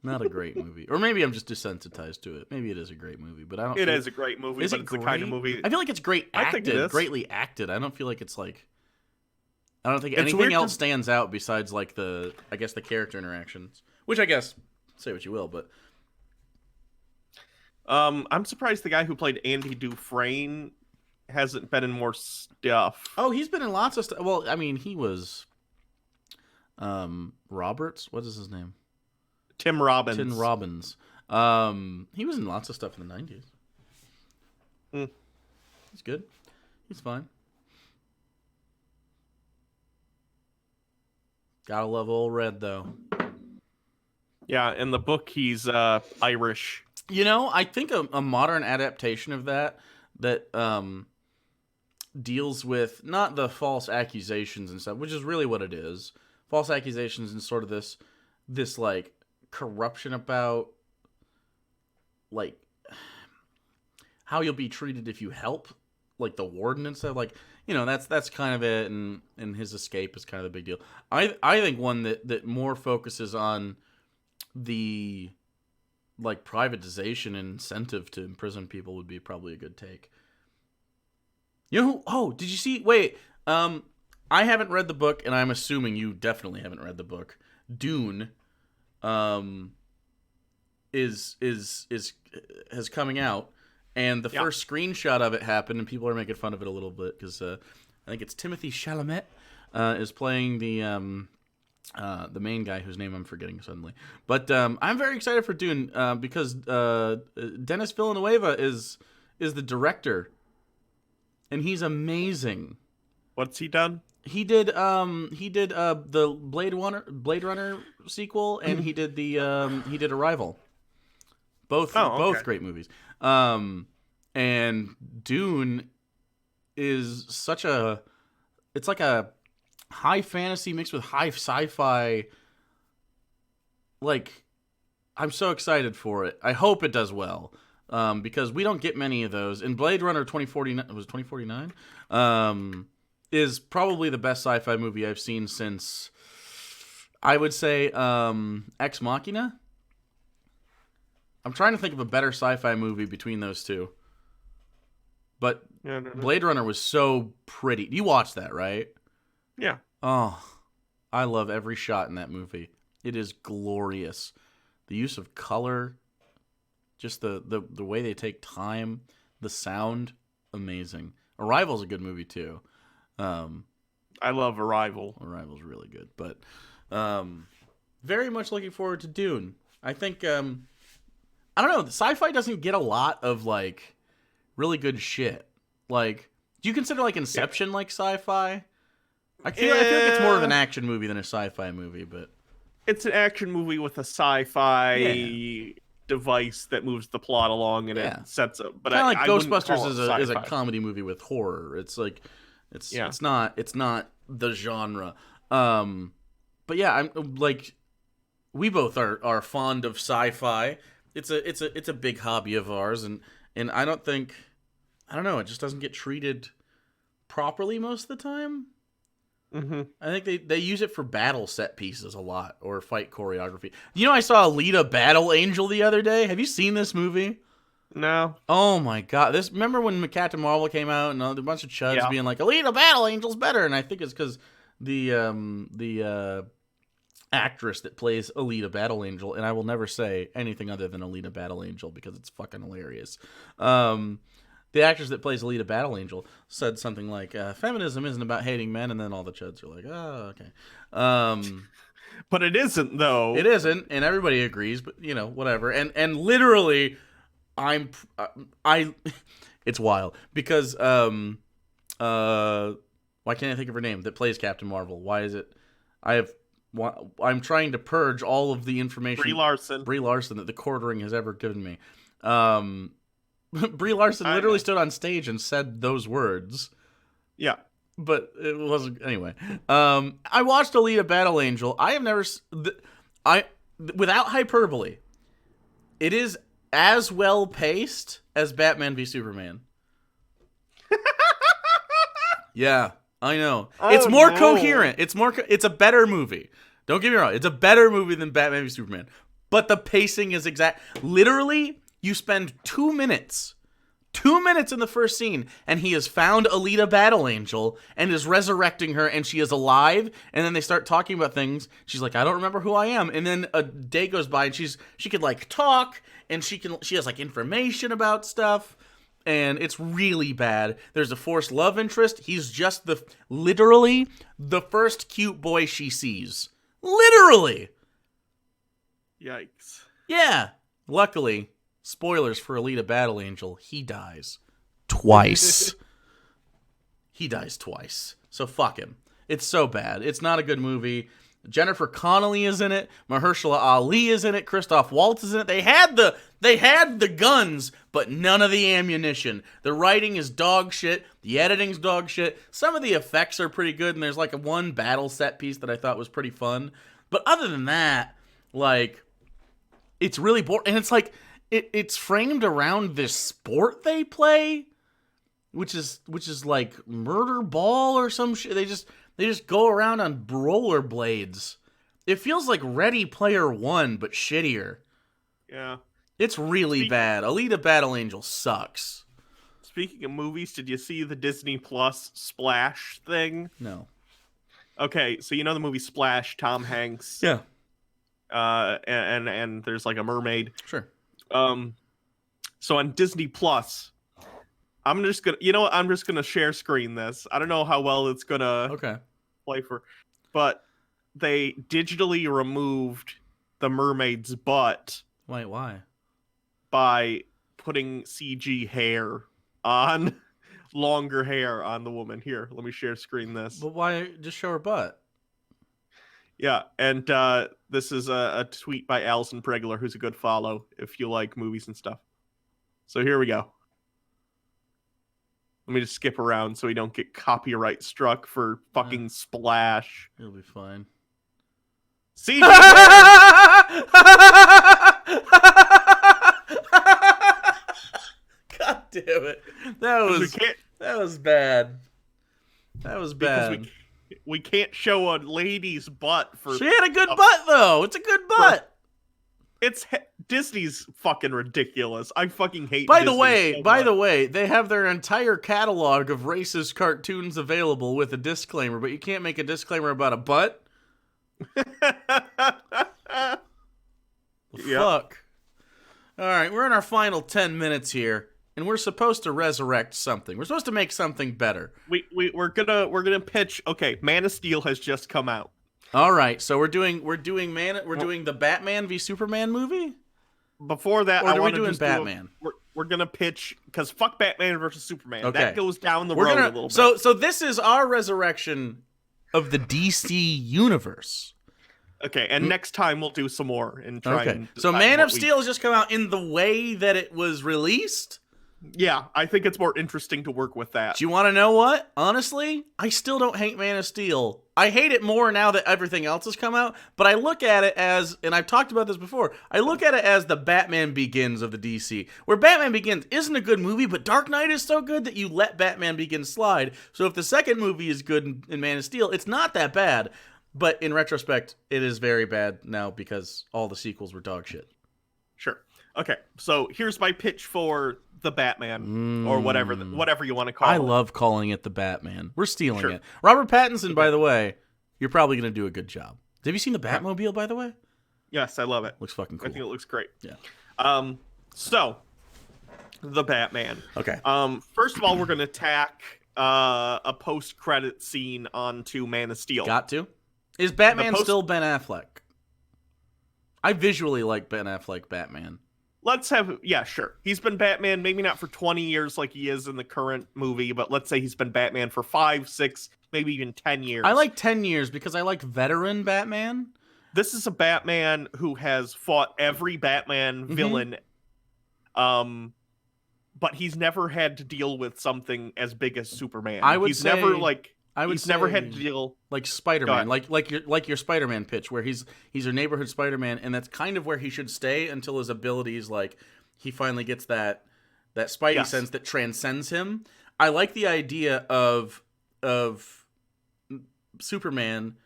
Not a great movie. Or maybe I'm just desensitized to it. Maybe it is a great movie, but I don't. It is a great movie, Is but it it's great? the kind of movie. I feel like it's great I acted, think it is. greatly acted. I don't feel like it's like. I don't think It's anything weird else stands out besides like the character interactions, which I guess say what you will, but I'm surprised the guy who played Andy Dufresne hasn't been in more stuff. oh, he's been in lots of stuff. Well, I mean, he was Roberts. What is his name? Tim Robbins. Tim Robbins. He was in lots of stuff in the 90s. He's good. He's fine. Gotta love old Red, though. Yeah, in the book he's Irish. You know, I think a modern adaptation of that deals with not the false accusations and stuff, which is really what it is. False accusations and sort of this like corruption about like how you'll be treated if you help like the warden and stuff. Like, you know, that's kind of it, and his escape is kind of the big deal. I think one that more focuses on the like privatization and incentive to imprison people would be probably a good take. You know who, oh, did you see, wait, I haven't read the book, and I'm assuming you definitely haven't read the book. Dune is has coming out, and the first screenshot of it happened, and people are making fun of it a little bit because I think it's Timothy Chalamet is playing the main guy whose name I'm forgetting suddenly. But I'm very excited for Dune because Denis Villeneuve is the director, and he's amazing. What's he done? He did the Blade Runner sequel, and he did Arrival. Both great movies. And Dune is such it's like a high fantasy mixed with high sci-fi. Like, I'm so excited for it. I hope it does well. Because we don't get many of those. And Blade Runner 2049 was 2049. Is probably the best sci-fi movie I've seen since, I would say, Ex Machina. I'm trying to think of a better sci-fi movie between those two. But Blade Runner was so pretty. You watched that, right? Yeah. Oh, I love every shot in that movie. It is glorious. The use of color, just the way they take time, the sound, amazing. Arrival's a good movie too. I love Arrival. Arrival's really good, but very much looking forward to Dune. I think I don't know. Sci-fi doesn't get a lot of like really good shit. Like, do you consider like Inception like sci-fi? I feel like it's more of an action movie than a sci-fi movie, but it's an action movie with a sci-fi device that moves the plot along and it sets up. But kind of like I Ghostbusters is a comedy movie with horror. It's like it's not the genre. But yeah, I'm like we both are fond of sci-fi. It's a big hobby of ours, and I don't know, it just doesn't get treated properly most of the time. Mm-hmm. I think they use it for battle set pieces a lot, or fight choreography. You know, I saw Alita Battle Angel the other day. Have you seen this movie? No. Oh my god! Remember when Captain Marvel came out and a bunch of chuds being like, "Alita Battle Angel's better," and I think it's because the actress that plays Alita Battle Angel, and I will never say anything other than Alita Battle Angel because it's fucking hilarious. The actress that plays Alita Battle Angel said something like, feminism isn't about hating men, and then all the chuds are like, oh, okay. But it isn't, though. It isn't, and everybody agrees, but, you know, whatever. And literally, it's wild, because, why can't I think of her name, that plays Captain Marvel? Why is it, I'm trying to purge all of the information. Brie Larson that the quartering has ever given me. Brie Larson literally stood on stage and said those words. Yeah. But it wasn't... Anyway. I watched Alita Battle Angel. I have never... without hyperbole, it is as well paced as Batman v Superman. Yeah, I know. It's more coherent. It's a better movie. Don't get me wrong. It's a better movie than Batman v Superman. But the pacing is exact. Literally... You spend 2 minutes in the first scene, and he has found Alita Battle Angel and is resurrecting her, and she is alive. And then they start talking about things. She's like, I don't remember who I am. And then a day goes by, and she could like talk, and she has like information about stuff, and it's really bad. There's a forced love interest. He's just literally the first cute boy she sees. Literally. Yikes. Yeah. Luckily. Spoilers for Alita Battle Angel. He dies twice. He dies twice. So fuck him. It's so bad. It's not a good movie. Jennifer Connelly is in it. Mahershala Ali is in it. Christoph Waltz is in it. They had the guns, but none of the ammunition. The writing is dog shit. The editing's dog shit. Some of the effects are pretty good, and there's like one battle set piece that I thought was pretty fun. But other than that, like, it's really boring. And it's like, it's framed around this sport they play, which is like murder ball or some shit. They just go around on rollerblades. It feels like Ready Player One, but shittier. Yeah. It's really bad. Alita Battle Angel sucks. Speaking of movies, did you see the Disney Plus Splash thing? No. Okay, so you know the movie Splash, Tom Hanks. Yeah. And there's like a mermaid. Sure. So on Disney Plus, I'm just gonna share screen this. I don't know how well it's gonna play for, but they digitally removed the mermaid's butt. Wait, why? By putting CG hair on, longer hair on the woman. Here, let me share screen this. But why just show her butt? Yeah, and this is a tweet by Alison Pregler, who's a good follow if you like movies and stuff. So here we go. Let me just skip around so we don't get copyright struck for fucking Splash. It'll be fine. See? God damn it. That was bad. That was bad. We can't show a lady's butt for... She had a good butt, though. It's a good butt. Disney's fucking ridiculous. I fucking hate By Disney the way, they have their entire catalog of racist cartoons available with a disclaimer, but you can't make a disclaimer about a butt? Fuck. Alright, we're in our final 10 minutes here. And we're supposed to resurrect something. We're supposed to make something better. We're gonna pitch. Okay, Man of Steel has just come out. All right, so we're doing the Batman v Superman movie, Before that, or I are we want to doing just Batman? we're gonna pitch because fuck Batman versus Superman. Okay. That goes down the road a little bit. So this is our resurrection of the DC universe. Okay, and next time we'll do some more and try. Okay. And So Man of Steel has just come out in the way that it was released. Yeah, I think it's more interesting to work with that. Do you want to know what? Honestly, I still don't hate Man of Steel. I hate it more now that everything else has come out, but I look at it as, and I've talked about this before, I look at it as the Batman Begins of the DC, where Batman Begins isn't a good movie, but Dark Knight is so good that you let Batman Begins slide. So if the second movie is good in Man of Steel, it's not that bad, but in retrospect, it is very bad now because all the sequels were dog shit. Sure. Okay, so here's my pitch for the Batman, or whatever you want to call it. I love calling it the Batman. We're stealing Sure. it. Robert Pattinson, by the way, you're probably going to do a good job. Have you seen the Batmobile, by the way? Yes, I love it. Looks fucking cool. I think it looks great. Yeah. So, the Batman. Okay. First of all, we're going to tack a post-credit scene onto Man of Steel. Got to. Is Batman still Ben Affleck? I visually like Ben Affleck Batman. Let's have, yeah, sure. He's been Batman, maybe not for 20 years like he is in the current movie, but let's say he's been Batman for 5, 6, maybe even 10 years. I like 10 years because I like veteran Batman. This is a Batman who has fought every Batman villain, but he's never had to deal with something as big as Superman. He's never had to deal like Spider-Man, like your Spider-Man pitch, where he's your neighborhood Spider-Man, and that's kind of where he should stay until his abilities, like he finally gets that Spidey sense that transcends him. I like the idea of Superman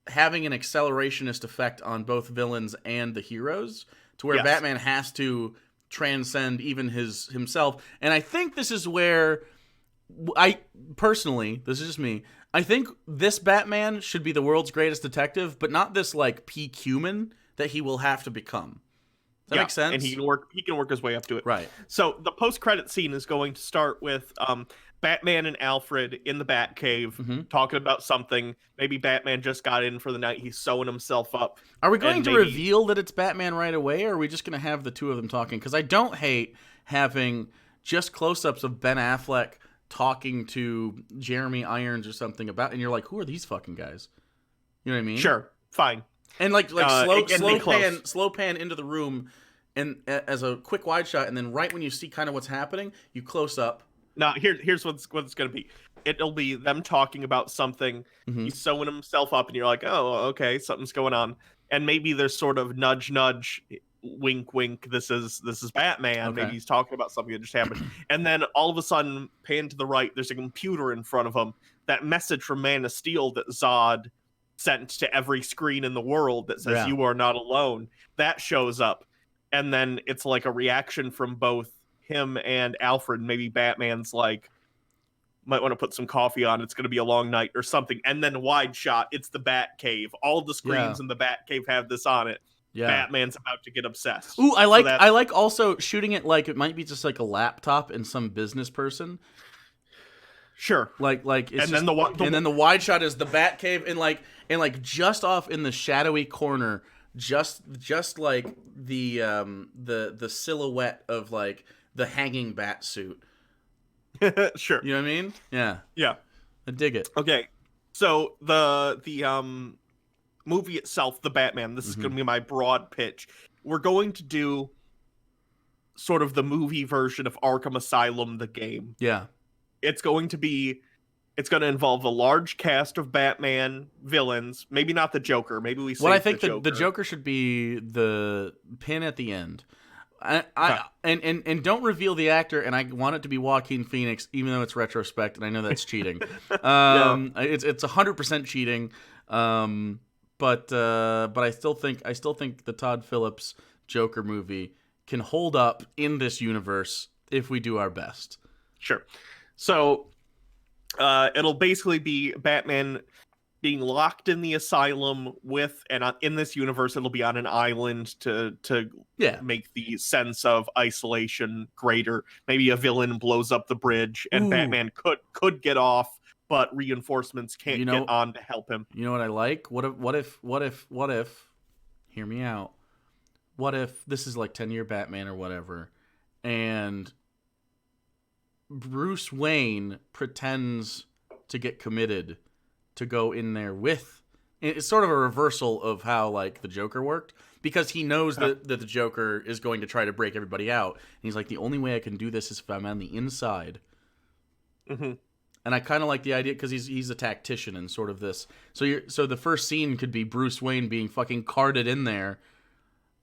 having an accelerationist effect on both villains and the heroes, to where Batman has to transcend even himself. And I think this is where I personally, this is just me, I think this Batman should be the world's greatest detective, but not this like peak human that he will have to become. Does that make sense? And he can work his way up to it. Right. So the post-credit scene is going to start with Batman and Alfred in the Batcave talking about something. Maybe Batman just got in for the night. He's sewing himself up. Are we going to reveal that it's Batman right away, or are we just going to have the two of them talking? Because I don't hate having just close-ups of Ben Affleck talking to Jeremy Irons or something about, and you're like, who are these fucking guys? You know what I mean? Sure, fine. And like slow pan into the room, and as a quick wide shot, and then right when you see kind of what's happening, you close up. Now here's what's going to be. It'll be them talking about something. He's sewing himself up, and you're like, oh, okay, something's going on. And maybe there's sort of nudge, wink, wink. This is Batman. Okay. Maybe he's talking about something that just happened. And then all of a sudden, pan to the right, there's a computer in front of him. That message from Man of Steel that Zod sent to every screen in the world that says you are not alone. That shows up. And then it's like a reaction from both him and Alfred. Maybe Batman's like, might want to put some coffee on. It's going to be a long night or something. And then wide shot, it's the Batcave. All the screens in the Batcave have this on it. Yeah. Batman's about to get obsessed. Ooh, I like also shooting it like it might be just like a laptop and some business person. Sure. Like it's then the wide shot is the Batcave and like just off in the shadowy corner, just like the silhouette of like the hanging bat suit. Sure. You know what I mean? Yeah. Yeah. I dig it. Okay. So the movie itself, the Batman, this is going to be my broad pitch. We're going to do sort of the movie version of Arkham Asylum, the game. Yeah. It's going to involve a large cast of Batman villains. Maybe not the Joker. Maybe we save I think the Joker should be the pin at the end. And don't reveal the actor, and I want it to be Joaquin Phoenix, even though it's retrospect, and I know that's cheating. It's 100% cheating. But I still think the Todd Phillips Joker movie can hold up in this universe if we do our best. Sure. So it'll basically be Batman being locked in the asylum in this universe, it'll be on an island to make the sense of isolation greater. Maybe a villain blows up the bridge and Batman could get off, but reinforcements can't get on to help him. You know what I like? What if? Hear me out. What if this is like 10-year Batman or whatever, and Bruce Wayne pretends to get committed to go in there with. It's sort of a reversal of how like the Joker worked, because he knows that the Joker is going to try to break everybody out. And he's like, the only way I can do this is if I'm on the inside. Mm-hmm. And I kind of like the idea because he's a tactician and sort of this. So the first scene could be Bruce Wayne being fucking carted in there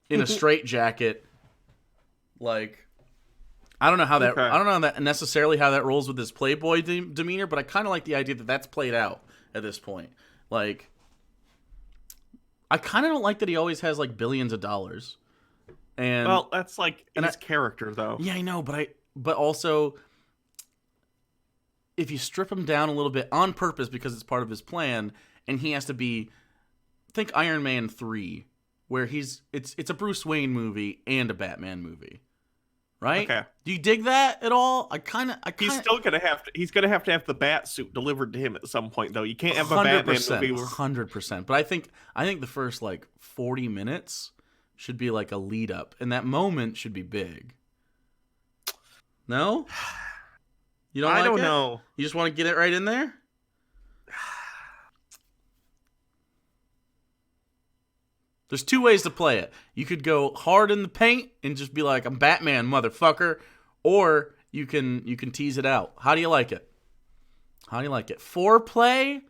in a straitjacket. Like, I don't know how that. Okay. I don't know that necessarily how that rolls with his Playboy demeanor, but I kind of like the idea that that's played out at this point. Like, I kind of don't like that he always has like billions of dollars. And well, that's like his character, though. Yeah, I know, but also, if you strip him down a little bit on purpose because it's part of his plan, and he has to be, think Iron Man 3, where it's a Bruce Wayne movie and a Batman movie. Right? Okay. Do you dig that at all? He's still gonna have to. He's gonna have the bat suit delivered to him at some point, though. You can't have a Batman movie. 100%. But I think the first like 40 minutes should be like a lead up, and that moment should be big. No? You don't? I don't know. You just want to get it right in there? There's two ways to play it. You could go hard in the paint and just be like, I'm Batman, motherfucker. Or you can tease it out. How do you like it? Foreplay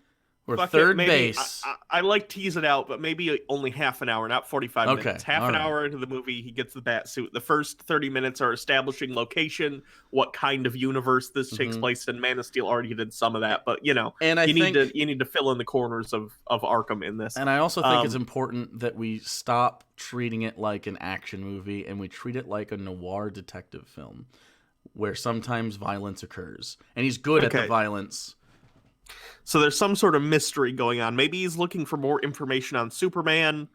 or third base? I like tease it out, but maybe only half an hour, not 45 minutes. Half an hour into the movie, he gets the bat suit. The first 30 minutes are establishing location, what kind of universe this takes place in. Man of Steel already did some of that, but you need to fill in the corners of Arkham in this. And I also think it's important that we stop treating it like an action movie and we treat it like a noir detective film, where sometimes violence occurs, and he's good at the violence. So there's some sort of mystery going on. Maybe he's looking for more information on Superman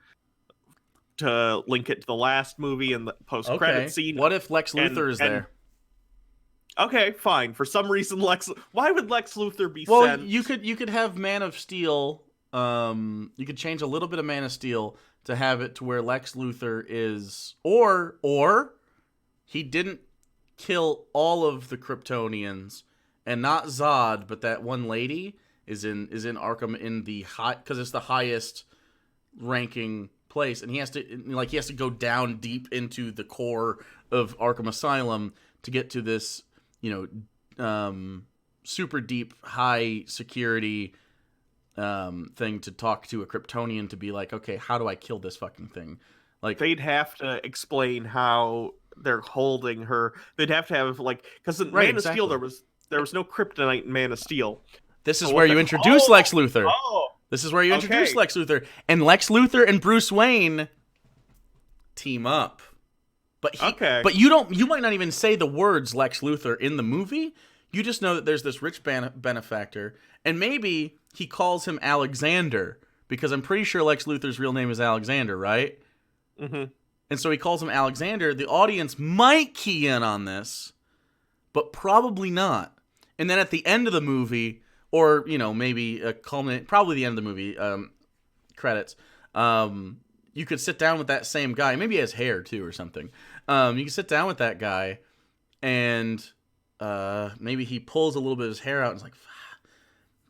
to link it to the last movie and the post-credit scene. What if Lex Luthor is there? Okay, fine. For some reason, why would Lex Luthor be sent? Well, you could have Man of Steel. You could change a little bit of Man of Steel to have it to where Lex Luthor is, or he didn't kill all of the Kryptonians. And not Zod, but that one lady is in Arkham in the high, because it's the highest ranking place, and he has to go down deep into the core of Arkham Asylum to get to this, super deep high security thing to talk to a Kryptonian to be like, okay, how do I kill this fucking thing? Like, they'd have to explain how they're holding her. They'd have to have because in Man of Steel there was no kryptonite in Man of Steel. This is where you introduce Lex Luthor. This is where you introduce Lex Luthor. And Lex Luthor and Bruce Wayne team up. But you might not even say the words Lex Luthor in the movie. You just know that there's this rich benefactor, and maybe he calls him Alexander, because I'm pretty sure Lex Luthor's real name is Alexander, right? Mm-hmm. And so he calls him Alexander. The audience might key in on this, but probably not. And then at the end of the movie, or, maybe probably the end of the movie, credits, you could sit down with that same guy. Maybe he has hair, too, or something. You can sit down with that guy, and maybe he pulls a little bit of his hair out and is like,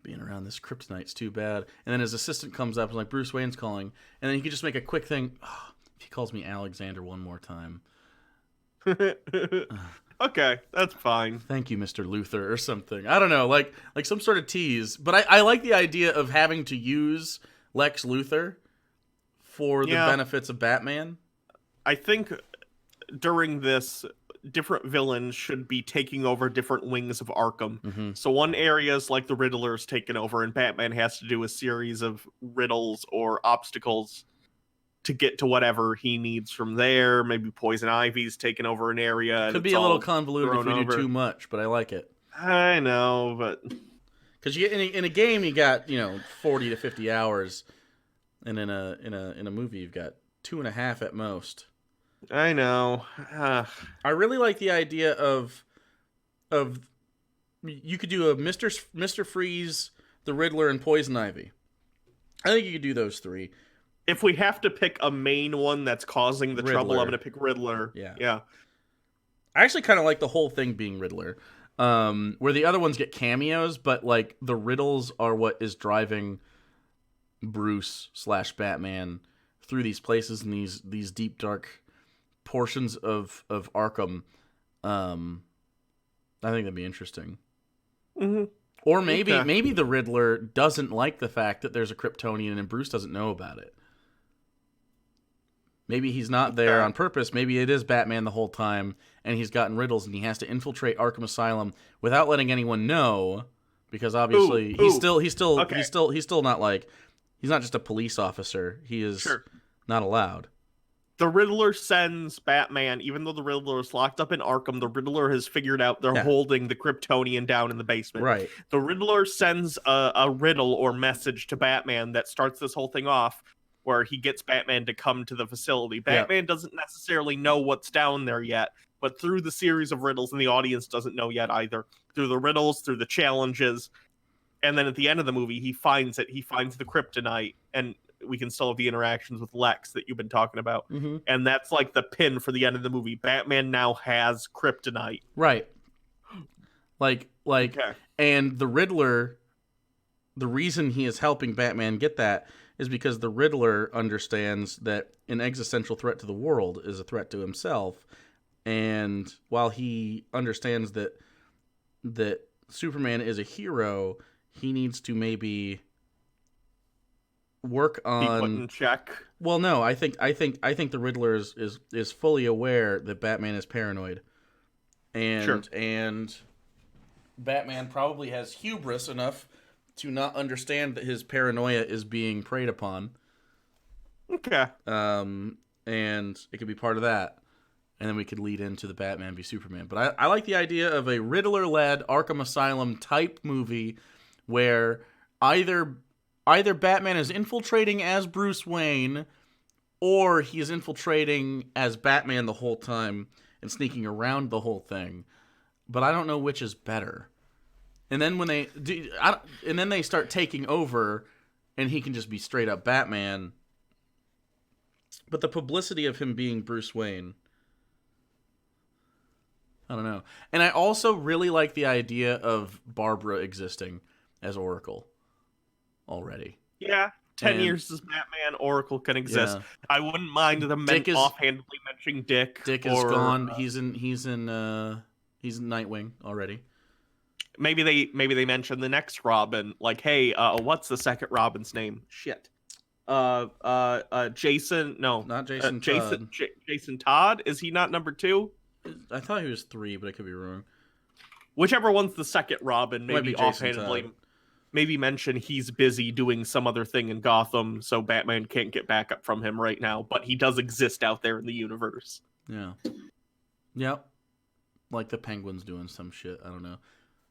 being around this kryptonite's too bad. And then his assistant comes up and like, Bruce Wayne's calling. And then he could just make a quick thing. Oh, if he calls me Alexander one more time. Okay, that's fine. Thank you, Mr. Luthor, or something. I don't know, like some sort of tease. But I like the idea of having to use Lex Luthor for the benefits of Batman. I think during this, different villains should be taking over different wings of Arkham. Mm-hmm. So one area is like the Riddler's taken over, and Batman has to do a series of riddles or obstacles to get to whatever he needs from there. Maybe Poison Ivy's taken over an area. Could be a little convoluted if we do too much, but I like it. I know, but because you in a game you got 40 to 50 hours, and in a movie you've got 2.5 at most. I know. I really like the idea of you could do a Mr. Freeze, the Riddler, and Poison Ivy. I think you could do those three. If we have to pick a main one that's causing the trouble, I'm Riddler. going to pick Riddler. Yeah. I actually kind of like the whole thing being Riddler, where the other ones get cameos, but like the riddles are what is driving Bruce / Batman through these places and these deep dark portions of Arkham. I think that'd be interesting. Mm-hmm. Or maybe the Riddler doesn't like the fact that there's a Kryptonian and Bruce doesn't know about it. Maybe he's not there on purpose. Maybe it is Batman the whole time, and he's gotten riddles, and he has to infiltrate Arkham Asylum without letting anyone know, because obviously he's still not like, he's not just a police officer. He is not allowed. The Riddler sends Batman, even though the Riddler is locked up in Arkham, the Riddler has figured out they're holding the Kryptonian down in the basement. Right. The Riddler sends a riddle or message to Batman that starts this whole thing off, where he gets Batman to come to the facility. Batman doesn't necessarily know what's down there yet, but through the series of riddles, and the audience doesn't know yet either, through the riddles, through the challenges, and then at the end of the movie, he finds it. He finds the kryptonite, and we can still have the interactions with Lex that you've been talking about. Mm-hmm. And that's like the pin for the end of the movie. Batman now has kryptonite. Right. And the Riddler, the reason he is helping Batman get that is because the Riddler understands that an existential threat to the world is a threat to himself. And while he understands that Superman is a hero, he needs to maybe work on Be put in check. Well, no, I think the Riddler is fully aware that Batman is paranoid, and Batman probably has hubris enough to not understand that his paranoia is being preyed upon. Okay. And it could be part of that, and then we could lead into the Batman v Superman. But I like the idea of a Riddler-led Arkham Asylum type movie where either Batman is infiltrating as Bruce Wayne, or he is infiltrating as Batman the whole time and sneaking around the whole thing. But I don't know which is better. And then when they start taking over, and he can just be straight up Batman. But the publicity of him being Bruce Wayne, I don't know. And I also really like the idea of Barbara existing as Oracle already. Yeah, 10 years as Batman, Oracle can exist. Yeah. I wouldn't mind them offhandedly mentioning Dick. Dick is gone. He's in Nightwing already. Maybe they mention the next Robin, like, hey, what's the second Robin's name? Shit. Jason. No, not Jason. Todd. Jason Todd. Is he not number 2? I thought he was 3, but I could be wrong. Whichever one's the second Robin, maybe offhandedly. Maybe mention he's busy doing some other thing in Gotham, so Batman can't get backup from him right now, but he does exist out there in the universe. Yeah. Yep. Like the Penguin's doing some shit. I don't know.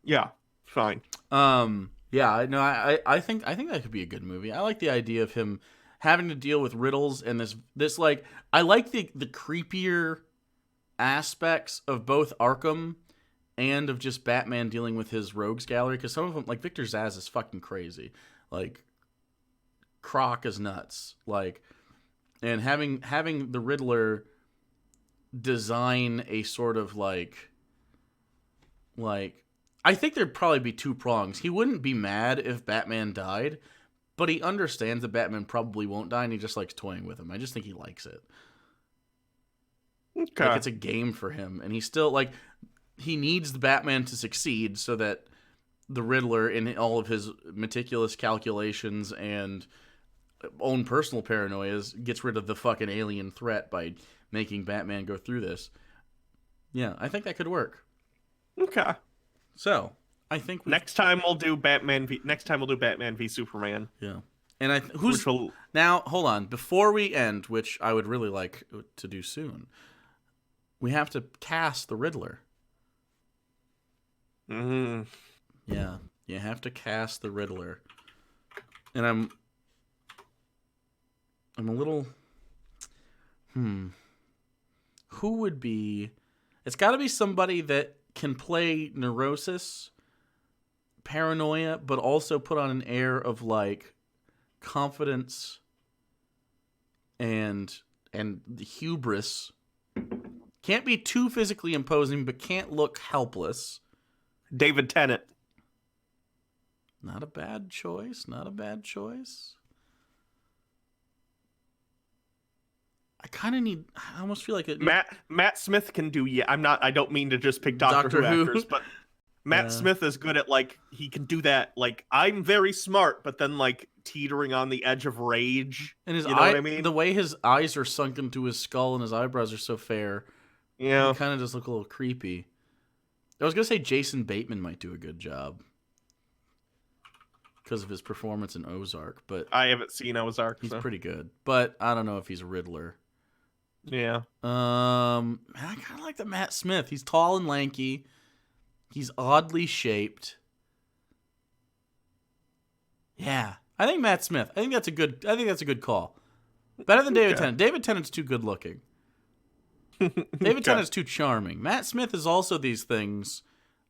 Yeah, fine. Yeah, no, I think that could be a good movie. I like the idea of him having to deal with riddles and this like, I like the creepier aspects of both Arkham and of just Batman dealing with his rogues gallery, because some of them, like Victor Zsasz is fucking crazy, like Croc is nuts, like, and having the Riddler design a sort of like I think there'd probably be 2 prongs. He wouldn't be mad if Batman died, but he understands that Batman probably won't die, and he just likes toying with him. I just think he likes it. Okay. Like it's a game for him, and he's still like, he needs the Batman to succeed so that the Riddler, in all of his meticulous calculations and own personal paranoias, gets rid of the fucking alien threat by making Batman go through this. Yeah, I think that could work. Okay. So, I think next time we'll do Batman v Superman. Yeah. And now, hold on, before we end, which I would really like to do soon, we have to cast the Riddler. Mm-hmm. Yeah, you have to cast the Riddler. And I'm a little who would be, it's got to be somebody that can play Neurosis paranoia, but also put on an air of like confidence and the hubris. Can't be too physically imposing, but can't look helpless. David Tennant. Not a bad choice. Not a bad choice. I kind of need. I almost feel like it. Matt Smith can do. Yeah, I don't mean to just pick Doctor Who actors, but Matt Smith is good at like he can do that. Like I'm very smart, but then like teetering on the edge of rage. And his you know what I mean? The way his eyes are sunk into his skull and his eyebrows are so fair. Yeah, he kind of just look a little creepy. I was gonna say Jason Bateman might do a good job because of his performance in Ozark, but I haven't seen Ozark. He's pretty good, but I don't know if he's a Riddler. Yeah. I kind of like the Matt Smith. He's tall and lanky. He's oddly shaped. Yeah, I think Matt Smith. I think that's a good call. Better than David Tennant. David Tennant's too good looking. David Tennant's too charming. Matt Smith is also these things,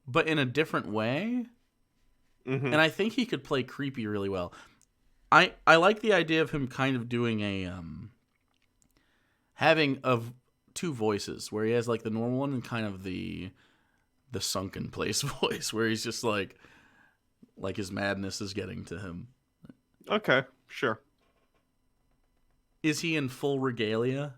but in a different way. Mm-hmm. And I think he could play creepy really well. I like the idea of him kind of doing a having of two voices, where he has like the normal one and kind of the sunken place voice, where he's just like his madness is getting to him. Okay, sure. Is he in full regalia?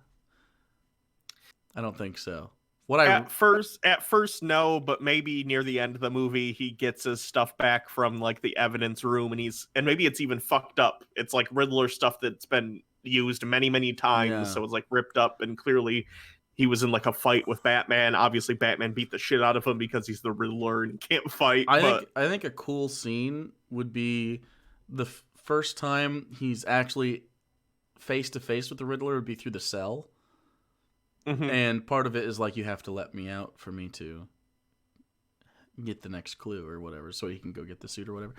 I don't think so. At first, no, but maybe near the end of the movie, he gets his stuff back from like the evidence room, and maybe it's even fucked up. It's like Riddler stuff that's been used many, many times, so it's like ripped up, and clearly he was in like a fight with Batman. Obviously, Batman beat the shit out of him because he's the Riddler and can't fight. I think a cool scene would be the first time he's actually face to face with the Riddler would be through the cell. Mm-hmm. And part of it is like, you have to let me out for me to get the next clue or whatever, so he can go get the suit or whatever.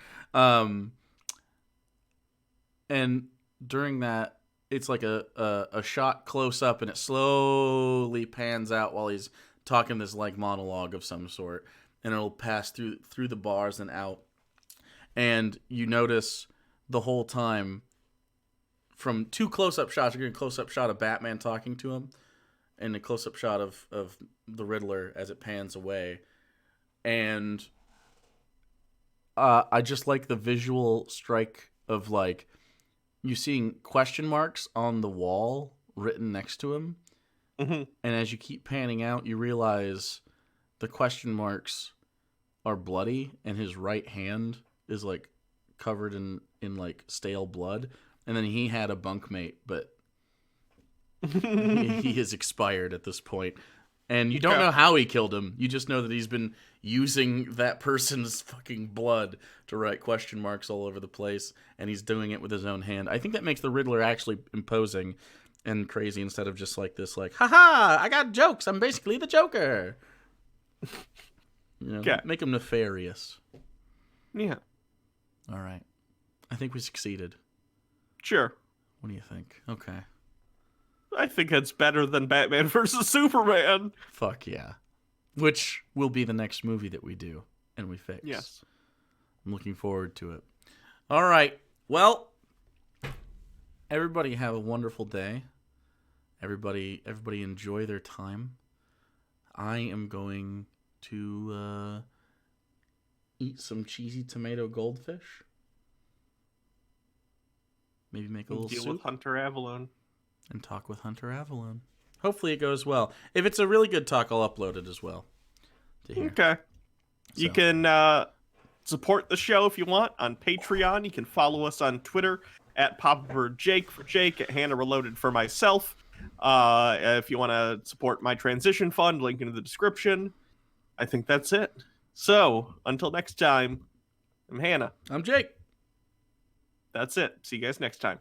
And during that, it's like a shot close up, and it slowly pans out while he's talking this like monologue of some sort, and it'll pass through the bars and out. And you notice the whole time, from two close-up shots, you're getting a close-up shot of Batman talking to him, and a close-up shot of the Riddler as it pans away. And I just like the visual strike of, like, you seeing question marks on the wall written next to him. Mm-hmm. And as you keep panning out, you realize the question marks are bloody, and his right hand is, like, covered in like, stale blood. And then he had a bunkmate, but he is expired at this point. And you don't know how he killed him. You just know that he's been using that person's fucking blood to write question marks all over the place, and he's doing it with his own hand. I think that makes the Riddler actually imposing and crazy, instead of just like this, like, haha, I got jokes, I'm basically the Joker. Make him nefarious. Yeah. All right. I think we succeeded. Sure. What do you think? Okay. I think it's better than Batman versus Superman. Fuck yeah. Which will be the next movie that we do and we fix. Yes. I'm looking forward to it. All right. Well, everybody have a wonderful day. Everybody enjoy their time. I am going to eat some cheesy tomato goldfish. Maybe make a little deal soup. with Hunter Avalon. And talk with Hunter Avalon. Hopefully it goes well. If it's a really good talk, I'll upload it as well to here. Okay. So. You can support the show if you want on Patreon. You can follow us on Twitter at PapaBirdJake for Jake, at Hannah Reloaded for myself. If you want to support my transition fund, link in the description. I think that's it. So, until next time, I'm Hannah. I'm Jake. That's it. See you guys next time.